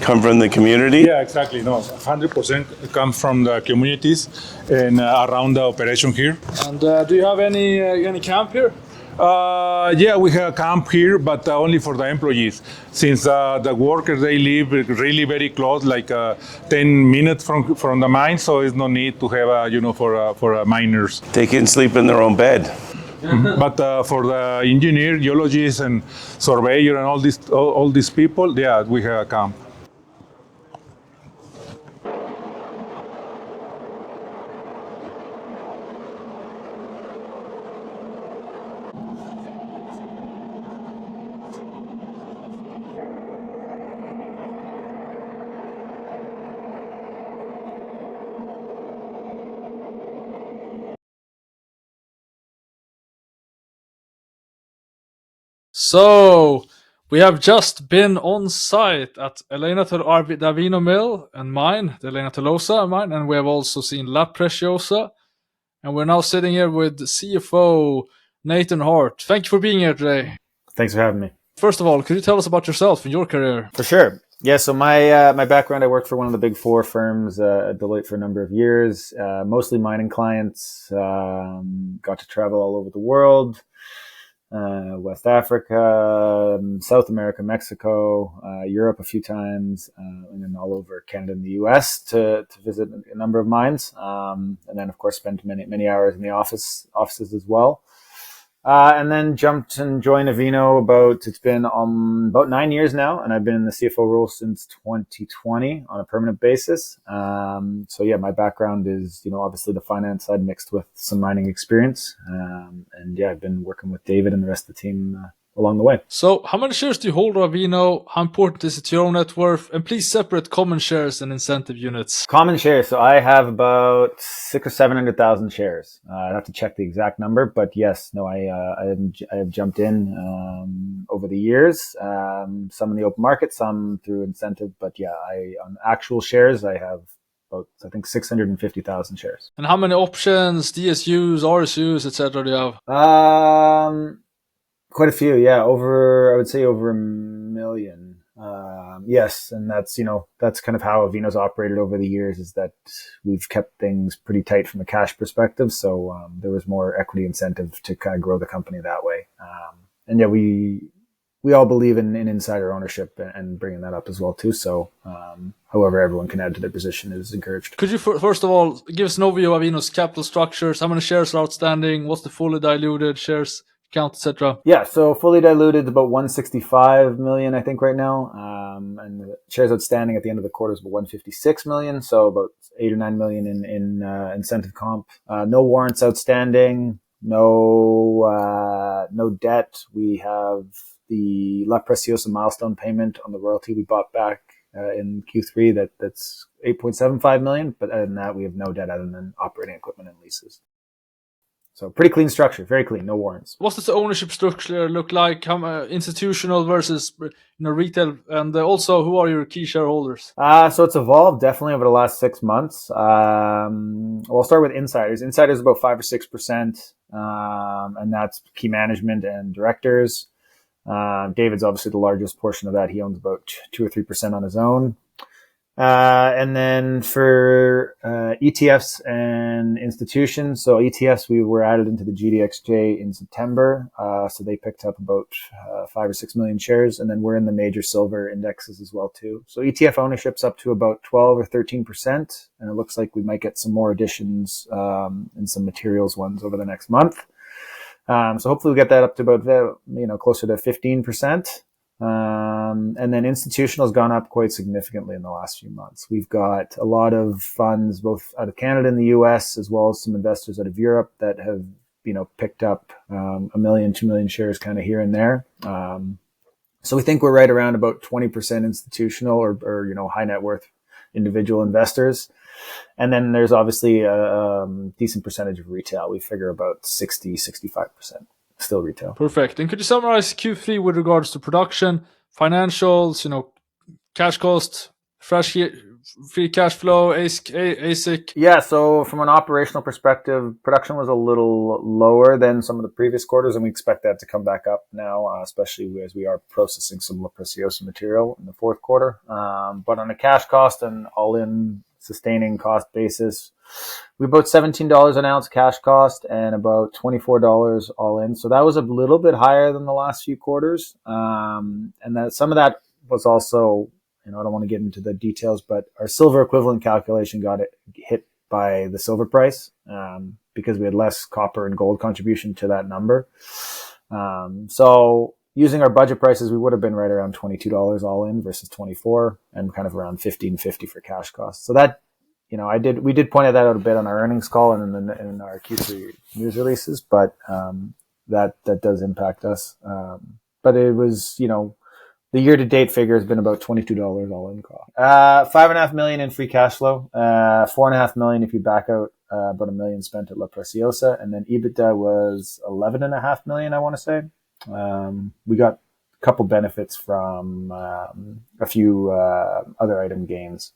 come from the community. Yeah, exactly. No, 100% come from the communities and around the operation here. And do you have any camp here? Yeah, we have a camp here, but only for the employees. Since the workers, they live really very close, like 10 minutes from the mine, so it's no need to have, for miners. They can sleep in their own bed. But for the engineer, geologists, and surveyor, and all these people, yeah, we have a camp. So we have just been on site at the Avino mill and mine, the Elena Tolosa mine, and we have also seen La Preciosa. And we're now sitting here with CFO Nathan Hart. Thank you for being here today. Thanks for having me. First of all, could you tell us about yourself and your career? For sure. Yeah, so my background, I worked for one of the big four firms, Deloitte, for a number of years, mostly mining clients. Got to travel all over the world, West Africa, South America, Mexico, Europe a few times, and then all over Canada and the US to visit a number of mines. And then, of course, spent many hours in the offices as well. And then jumped and joined Avino it's been about 9 years now, and I've been in the CFO role since 2020 on a permanent basis. So yeah, my background is, obviously the finance side mixed with some mining experience. And yeah, I've been working with David and the rest of the team along the way. So how many shares do you hold of Avino? How important is it to your own net worth? And please separate common shares and incentive units. Common shares. So I have about 600,000 or 700,000 shares. I'd have to check the exact number, but yes, no, I have jumped in over the years. Some in the open market, some through incentive, but yeah, on actual shares, I have about, I think, 650,000 shares. And how many options, DSUs, RSUs, etc. do you have? Quite a few, yeah. I would say over 1 million. Yes, and that's kind of how Avino's operated over the years, is that we've kept things pretty tight from a cash perspective. So there was more equity incentive to kind of grow the company that way. And yeah, we all believe in insider ownership and bringing that up as well too. So however everyone can add to their position is encouraged. Could you first of all give us an overview of Avino's capital structures? How many shares are outstanding? What's the fully diluted shares count, etc.? Yeah, so fully diluted about 165 million, I think, right now. And the shares outstanding at the end of the quarter is about 156 million, so about 8 or 9 million in incentive comp. No warrants outstanding, no debt. We have the La Preciosa milestone payment on the royalty we bought back in Q3. That's 8.75 million, but other than that, we have no debt other than operating equipment and leases. So pretty clean structure, very clean, no warrants. What's the ownership structure look like? How institutional versus retail, and also who are your key shareholders? So it's evolved definitely over the last 6 months. We'll start with insiders. Insiders about 5 or 6%, and that's key management and directors. David's obviously the largest portion of that. He owns about 2 or 3% on his own. And then for ETFs and institutions, so ETFs, we were added into the GDXJ in September, so they picked up about 5 or 6 million shares, and then we're in the major silver indexes as well too. So ETF ownership's up to about 12 or 13%, and it looks like we might get some more additions in some materials ones over the next month. So hopefully we get that up to about closer to 15%. And then institutional has gone up quite significantly in the last few months. We've got a lot of funds both out of Canada and the US, as well as some investors out of Europe that have, picked up 1 million, 2 million shares kind of here and there. So we think we're right around about 20% institutional or high net worth individual investors. And then there's obviously a decent percentage of retail. We figure about 65%. Still retail. Perfect. And could you summarize Q3 with regards to production, financials, cash cost, fresh free cash flow, ASIC? Yeah, so from an operational perspective, production was a little lower than some of the previous quarters, and we expect that to come back up now, especially as we are processing some La Preciosa material in the fourth quarter. But on a cash cost and all-in sustaining cost basis, we about $17 an ounce cash cost and about $24 all in. So that was a little bit higher than the last few quarters, and that some of that was also, I don't want to get into the details, but our silver equivalent calculation got hit by the silver price because we had less copper and gold contribution to that number. So using our budget prices, we would have been right around $22 all in versus 24, and kind of around $15.50 for cash costs. So that, we did point that out a bit on our earnings call and in our Q3 news releases, but that does impact us. But it was, the year-to-date figure has been about $22 all in cost. $5.5 million in free cash flow. $4.5 million if you back out about $1 million spent at La Preciosa, and then EBITDA was $11.5 million, I want to say. We got a couple benefits from a few other item gains,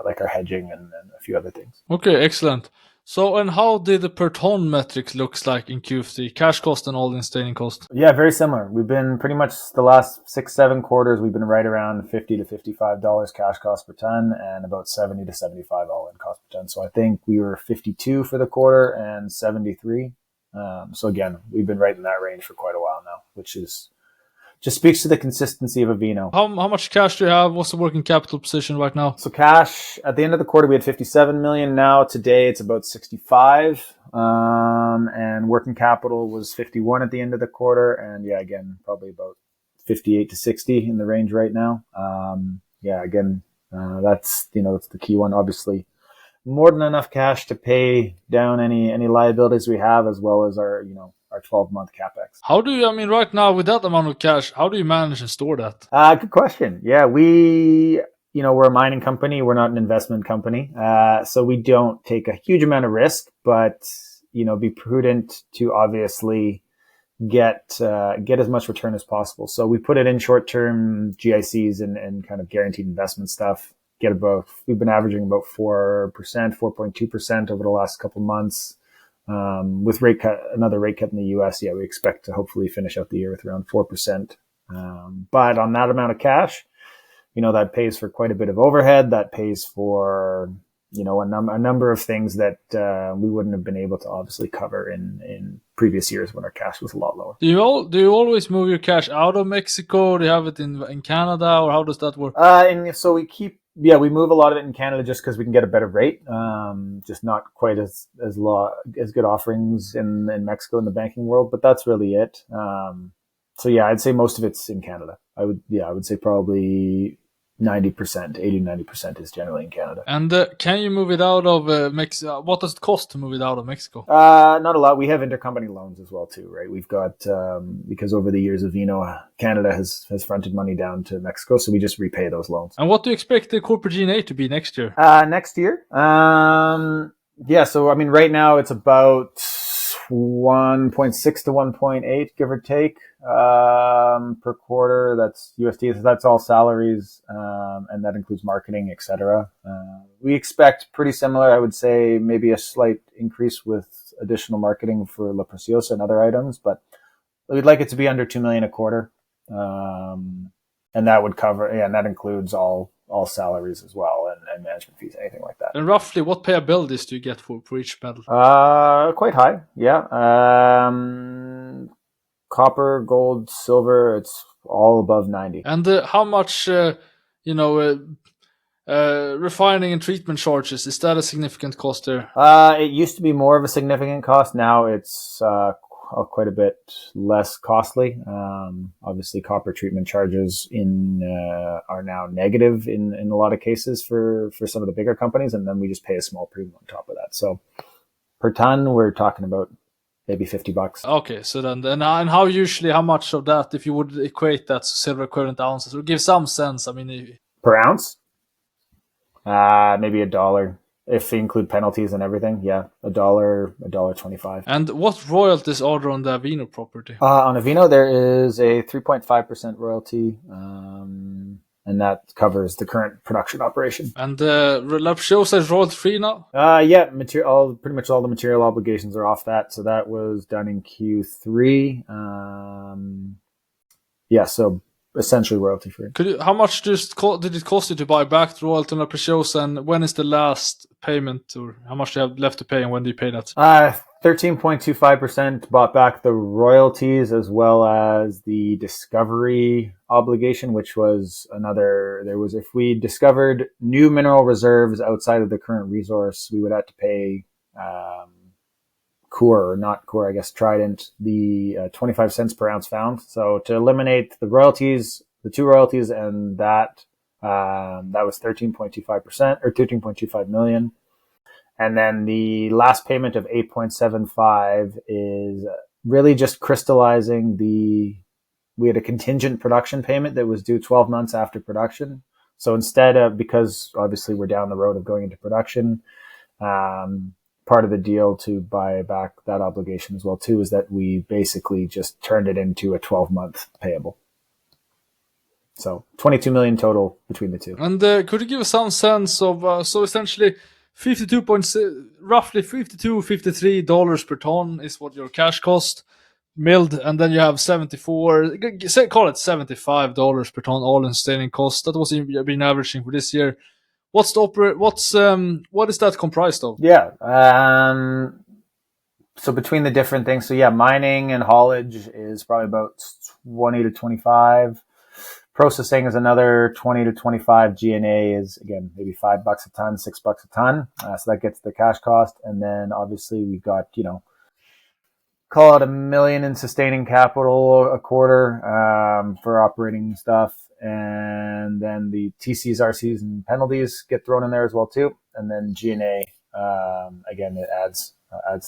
like our hedging and a few other things. Okay, excellent. So, and how did the per ton metrics looks like in Q3? Cash cost and all-in sustaining cost? Yeah, very similar. We've been pretty much the last 6-7 quarters, we've been right around $50 to $55 cash cost per ton and about $70 to $75 all-in cost per ton. So I think we were 52 for the quarter and 73. So again, we've been right in that range for quite a while now, which is just speaks to the consistency of Avino. How much cash do you have? What's the working capital position right now? So cash, at the end of the quarter, we had 57 million. Now today it's about 65. And working capital was 51 at the end of the quarter. And yeah, again, probably about 58 to 60 in the range right now. That's, that's the key one. Obviously, more than enough cash to pay down any liabilities we have, as well as our 12-month capex. How do you, right now with that amount of cash, how do you manage and store that? Good question. Yeah, we're a mining company. We're not an investment company. So we don't take a huge amount of risk, but, be prudent to obviously get as much return as possible. So we put it in short-term GICs and kind of guaranteed investment stuff. We've been averaging about 4%, 4.2% over the last couple months. With another rate cut in the US, we expect to hopefully finish out the year with around 4%. But on that amount of cash, that pays for quite a bit of overhead. That pays for, a number of things that we wouldn't have been able to obviously cover in previous years when our cash was a lot lower. Do you always move your cash out of Mexico? Do you have it in Canada, or how does that work? And so we move a lot of it in Canada just because we can get a better rate. Just not quite as good offerings in Mexico in the banking world, but that's really it. I'd say most of it's in Canada. I would say probably 90%, 80 to 90% is generally in Canada. And can you move it out of Mexico? What does it cost to move it out of Mexico? Not a lot. We have intercompany loans as well too, right? We've got because over the years Avino Canada has fronted money down to Mexico, so we just repay those loans. And what do you expect the corporate G&A to be next year? Next year, so right now it's about 1.6 to 1.8, give or take, per quarter. That's USD. So that's all salaries, and that includes marketing, etc. We expect pretty similar. I would say maybe a slight increase with additional marketing for La Preciosa and other items, but we'd like it to be under $2 million a quarter, and that would cover. Yeah, and that includes all salaries as well, and management fees, anything like that. And roughly, what payabilities do you get for each metal? Quite high, yeah. Copper, gold, silver, it's all above 90. And how much, refining and treatment charges, is that a significant cost there? It used to be more of a significant cost. Now it's quite a bit less costly. Obviously, copper treatment charges are now negative in a lot of cases for some of the bigger companies, and then we just pay a small premium on top of that. So per ton, we're talking about maybe $50. Okay, so then and how much of that, if you would equate that to silver equivalent ounces, or give some sense? Per ounce, maybe $1. If they include penalties and everything, yeah, $1.25. And what royalties are there on the Avino property? On Avino, there is a 3.5% royalty, and and that covers the current production operation. And La Preciosa is royalty free now? Yeah, pretty much all the material obligations are off that. So that was done in Q3. Yeah, so essentially royalty free. How much did it cost you to buy back the royalty on La Preciosa, and when is the last payment, or how much do you have left to pay, and when do you pay that? 13.25% bought back the royalties as well as the discovery obligation, which was if we discovered new mineral reserves outside of the current resource, we would have to pay Trident, the 25 cents per ounce found. So to eliminate the royalties, the two royalties, and that was 13.25% or 13.25 million. And then the last payment of 8.75 is really just crystallizing we had a contingent production payment that was due 12 months after production. So instead of, because obviously we're down the road of going into production, part of the deal to buy back that obligation as well too is that we basically just turned it into a 12-month payable. So 22 million total between the two. And could you give us some sense of so essentially roughly $53 per ton is what your cash cost milled, and then you have call it $75 per ton all-in sustaining cost. That was been averaging for this year. What is that comprised of? Yeah. So between the different things, so yeah, mining and haulage is probably about 20 to 25. Processing is another 20 to 25. G&A is, again, maybe $5 a ton, $6 a ton. So that gets the cash cost. And then obviously we've got, call it $1 million in sustaining capital a quarter for operating stuff. And then the TCs, RCs, and penalties get thrown in there as well too. And then G&A, again, it adds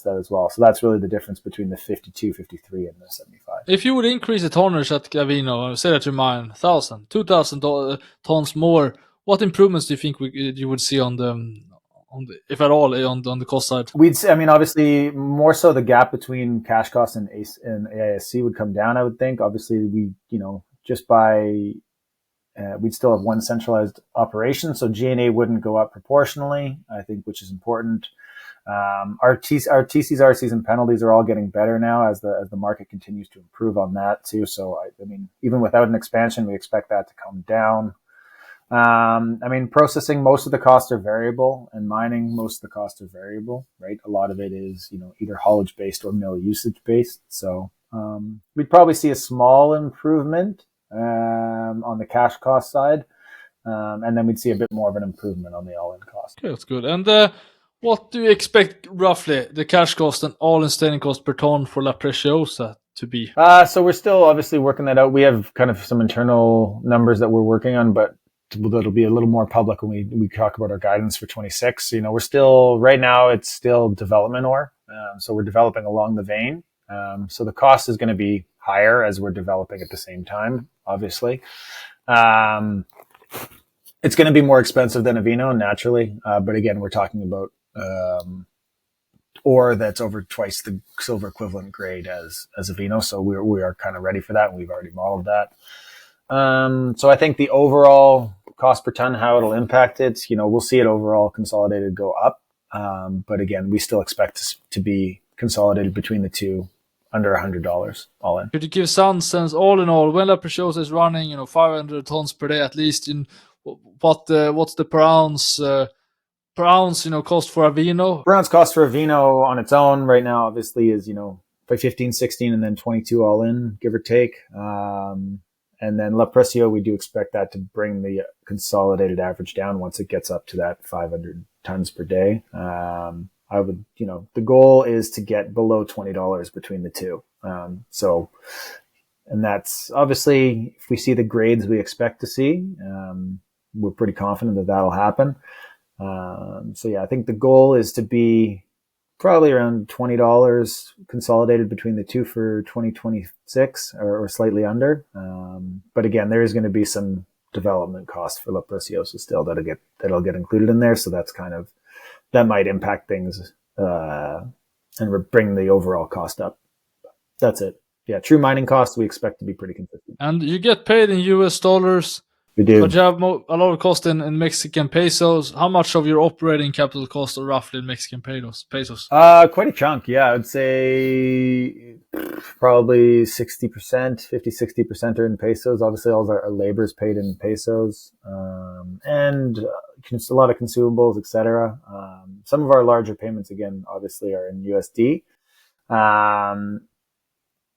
that as well. So that's really the difference between the 52, 53, and the 75. If you would increase the tonnage at Avino, say that you mine 1,000, 2,000 tons more, what improvements do you think you would see on the if at all, on the cost side? Obviously, more so the gap between cash costs and AISC would come down, I would think. Obviously, we'd still have one centralized operation, so G&A wouldn't go up proportionally, I think, which is important. Our TCs, RCs, and penalties are all getting better now as the market continues to improve on that too. So even without an expansion, we expect that to come down. Processing, most of the costs are variable, and mining, most of the costs are variable, right? A lot of it is, either haulage based or mill usage based. So, we'd probably see a small improvement, on the cash cost side. And then we'd see a bit more of an improvement on the all-in cost. Okay, that's good. And, what do you expect roughly the cash cost and all-in sustaining cost per ton for La Preciosa to be? So we're still obviously working that out. We have kind of some internal numbers that we're working on, but that'll be a little more public when we talk about our guidance for 26. We're still, right now, it's still development ore. So we're developing along the vein. So the cost is going to be higher as we're developing at the same time, obviously. It's going to be more expensive than Avino, naturally. But again, we're talking about ore that's over twice the silver equivalent grade as Avino. So we are kind of ready for that, and we've already modeled that. So I think the overall cost per ton, how it'll impact it, we'll see it overall consolidated go up. But again, we still expect to be consolidated between the two under $100 all in. Could you give some sense, all in all, when La Preciosa is running, 500 tons per day at least, what's the per ounce cost for Avino? Per ounce cost for Avino on its own right now, obviously, is, by 15, 16, and then 22 all in, give or take. And then La Preciosa, we do expect that to bring the consolidated average down once it gets up to that 500 tons per day. The goal is to get below $20 between the two. And that's obviously, if we see the grades we expect to see, we're pretty confident that that'll happen. I think the goal is to be probably around $20 consolidated between the two for 2026 or slightly under. But again, there is going to be some development costs for La Preciosa still that'll get included in there. So that's that might impact things, and bring the overall cost up. That's it. Yeah. True mining costs we expect to be pretty consistent. And you get paid in US dollars. We do. But you have a lot of cost in Mexican pesos. How much of your operating capital cost are roughly in Mexican pesos? Quite a chunk, yeah. I would say probably 60%, 50, 60% are in pesos. Obviously, all our labor is paid in pesos, and a lot of consumables, etc. Some of our larger payments, again, obviously, are in USD.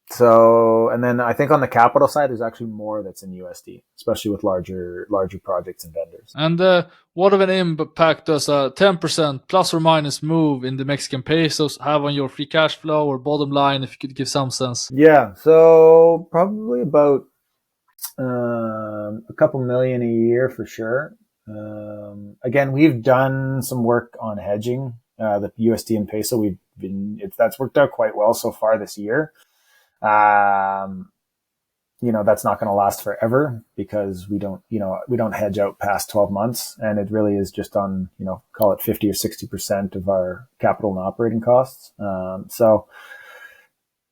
So, and then I think on the capital side, there's actually more that's in USD, especially with larger projects and vendors. And what of an impact does a 10% plus or minus move in the Mexican pesos have on your free cash flow or bottom line, if you could give some sense? Yeah, so probably about a couple million a year for sure. Again, we've done some work on hedging the USD and peso. That's worked out quite well so far this year. That's not going to last forever because we don't hedge out past 12 months, and it really is just on, call it 50 or 60% of our capital and operating costs. So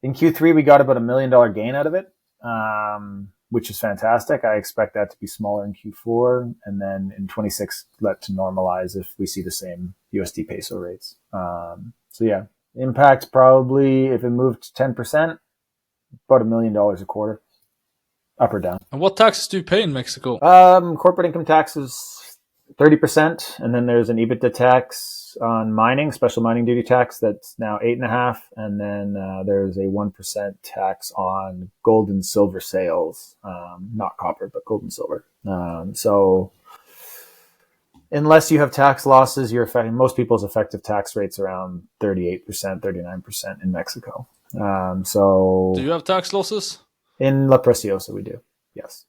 in Q3, we got about $1 million gain out of it, which is fantastic. I expect that to be smaller in Q4, and then in 26, let to normalize if we see the same USD peso rates. So yeah, impact probably if it moved 10%, about $1 million a quarter, up or down. And what taxes do you pay in Mexico? Corporate income tax is 30%, and then there's an EBITDA tax on mining, special mining duty tax that's now 8.5%, and then there's a 1% tax on gold and silver sales, not copper, but gold and silver. So unless you have tax losses, most people's effective tax rate's around 38%, 39% in Mexico. So do you have tax losses? In La Preciosa, we do. Yes.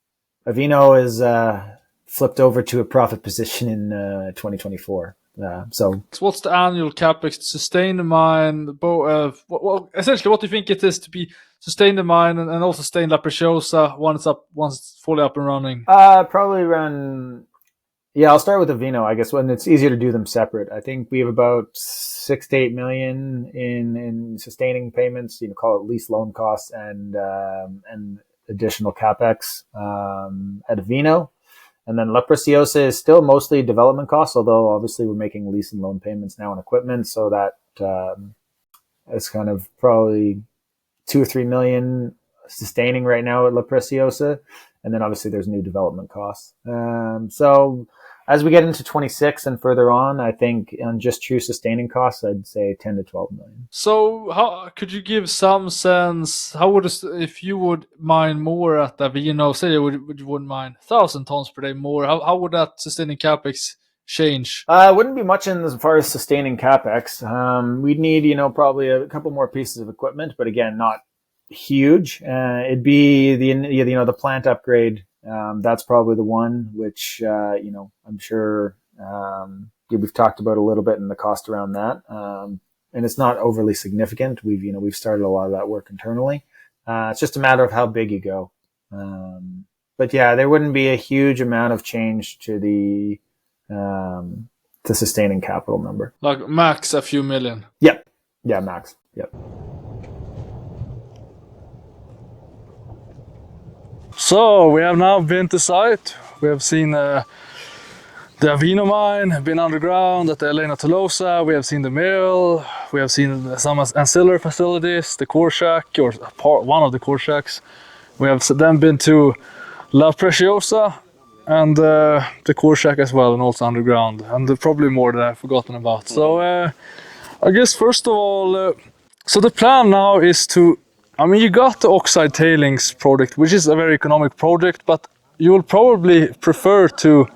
Avino is flipped over to a profit position in 2024. So what's the annual capex to sustain the mine? Essentially, what do you think it is to sustain the mine and also sustain La Preciosa once it's fully up and running? Probably around. Yeah, I'll start with Avino, I guess, when it's easier to do them separate. I think we have about 6 to 8 million in sustaining payments, call it lease loan costs and additional capex at Avino. And then La Preciosa is still mostly development costs, although obviously we're making lease and loan payments now on equipment, so that it's kind of probably 2 or 3 million sustaining right now at La Preciosa. And then obviously there's new development costs. So as we get into 26 and further on, I think on just true sustaining costs, I'd say 10 to 12 million. So how could you give some sense, if you would mine more at Avino, say you would mine 1,000 tons per day more, how would that sustaining capex change? It wouldn't be much in as far as sustaining capex. We'd need, probably a couple more pieces of equipment, but again, not huge. It'd be the plant upgrade. That's probably the one which I'm sure we've talked about a little bit in the cost around that, and it's not overly significant. We've started a lot of that work internally. It's just a matter of how big you go. But yeah, there wouldn't be a huge amount of change to the sustaining capital number. Like max a few million. Yep. Yeah, max. Yep. So we have now been to site. We have seen the Avino mine, been underground at the Elena Tolosa. We have seen the mill. We have seen some ancillary facilities, the core shack, or one of the core shacks. We have then been to La Preciosa and the core shack as well, and also underground, and probably more that I've forgotten about. So I guess first of all, so the plan now is you got the oxide tailings project, which is a very economic project, but you will probably prefer to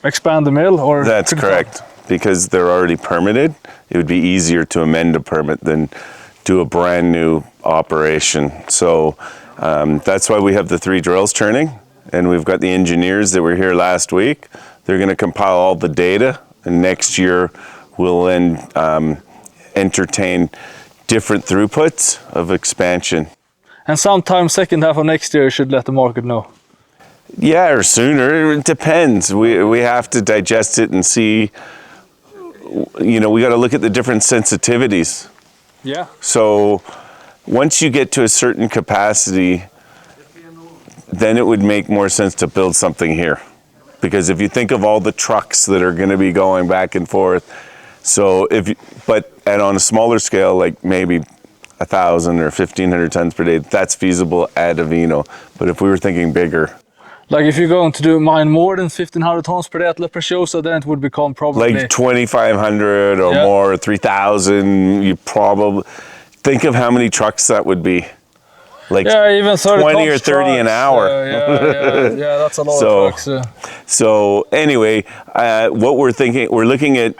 expand the mill, or? That's correct, because they're already permitted. It would be easier to amend a permit than do a brand new operation. So that's why we have the 3 drills turning, and we've got the engineers that were here last week. They're going to compile all the data, and next year we'll then entertain different throughputs of expansion. And sometime second half of next year, you should let the market know. Yeah, or sooner. It depends. We have to digest it and see. We got to look at the different sensitivities. Yeah. So once you get to a certain capacity, then it would make more sense to build something here. Because if you think of all the trucks that are going to be going back and forth, so and on a smaller scale, like maybe 1,000 or 1,500 tons per day, that's feasible at Avino. But if we were thinking bigger, like if you're going to mine more than 1,500 tons per day at La Preciosa, then it would become probably like 2,500 or more, 3,000, you probably think of how many trucks that would be. Like even 20 or 30 an hour. Yeah, that's a lot of trucks. So anyway, what we're thinking, we're looking at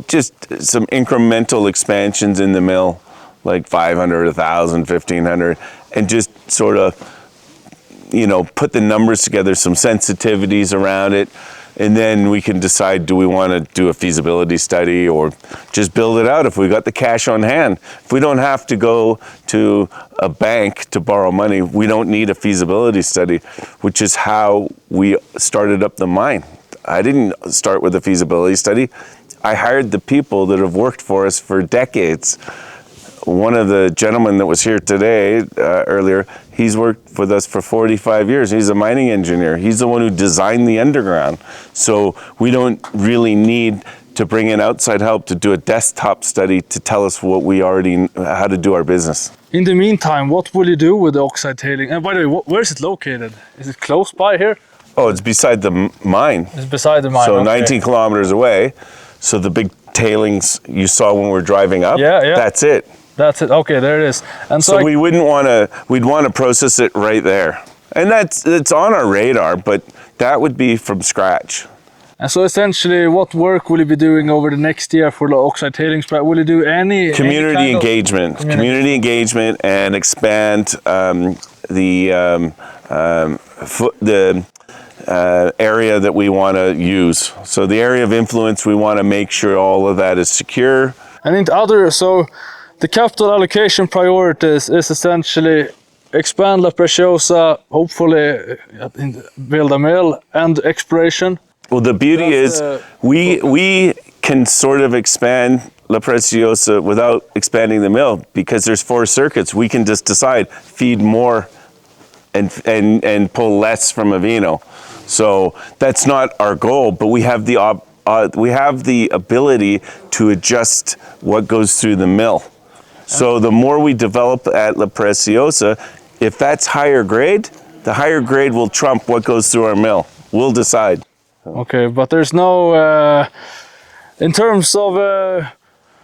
just some incremental expansions in the mill, like 500, 1,000, 1,500, and just sort of, put the numbers together, some sensitivities around it, and then we can decide, do we want to do a feasibility study or just build it out if we got the cash on hand. If we don't have to go to a bank to borrow money, we don't need a feasibility study, which is how we started up the mine. I didn't start with a feasibility study. I hired the people that have worked for us for decades. One of the gentlemen that was here today, earlier, he's worked with us for 45 years. He's a mining engineer. He's the one who designed the underground. So we don't really need to bring in outside help to do a desktop study to tell us what we already, how to do our business. In the meantime, what will you do with the oxide tailing? And by the way, where is it located? Is it close by here? Oh, it's beside the mine. It's beside the mine, So okay. 19 kilometers away. So the big tailings you saw when we were driving up, that's it. That's it. Okay, there it is. And so we wouldn't want to. We'd want to process it right there, and it's on our radar. But that would be from scratch. And so essentially, what work will you be doing over the next year for the oxide tailings? Will you do any community engagement? Community engagement and expand the area that we want to use. So the area of influence, we want to make sure all of that is secure. And in the capital allocation priorities is essentially expand La Preciosa, hopefully build a mill, and exploration. Well, the beauty is we can sort of expand La Preciosa without expanding the mill because there's 4 circuits. We can just decide feed more and pull less from Avino. So that's not our goal, but we have the ability to adjust what goes through the mill. So the more we develop at La Preciosa, if that's higher grade, the higher grade will trump what goes through our mill. We'll decide. Okay, but there's no, in terms of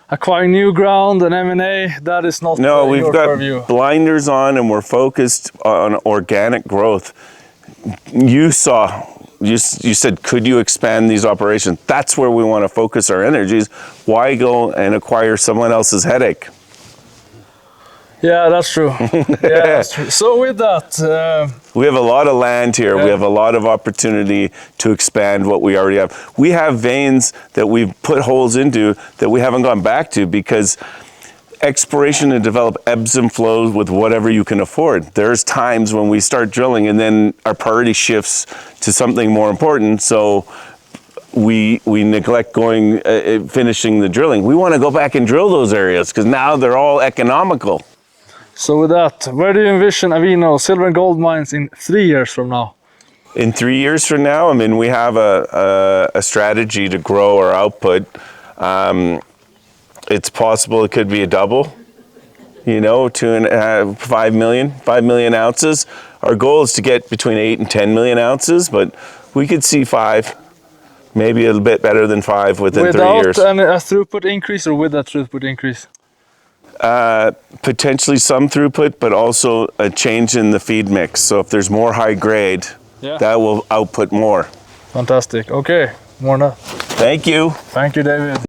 acquiring new ground and M&A, that is not No, we've got purview. Blinders on and we're focused on organic growth. You said, could you expand these operations? That's where we want to focus our energies. Why go and acquire someone else's headache? Yeah, that's true. That's true. So with that... we have a lot of land here. We have a lot of opportunity to expand what we already have. We have veins that we've put holes into that we haven't gone back to because exploration and develop ebbs and flows with whatever you can afford. There's times when we start drilling and then our priority shifts to something more important. So we neglect finishing the drilling. We want to go back and drill those areas because now they're all economical. So with that, where do you envision Avino silver and gold mines in 3 years from now? In 3 years from now, I mean, we have a strategy to grow our output. It's possible it could be a double, 5 million ounces. Our goal is to get between 8 and 10 million ounces, but we could see 5, maybe a little bit better than 5 within 3 years. Without a throughput increase or with that throughput increase? Potentially some throughput, but also a change in the feed mix. So if there's more high grade, that will output more. Fantastic. Okay, more now. Thank you. Thank you, David.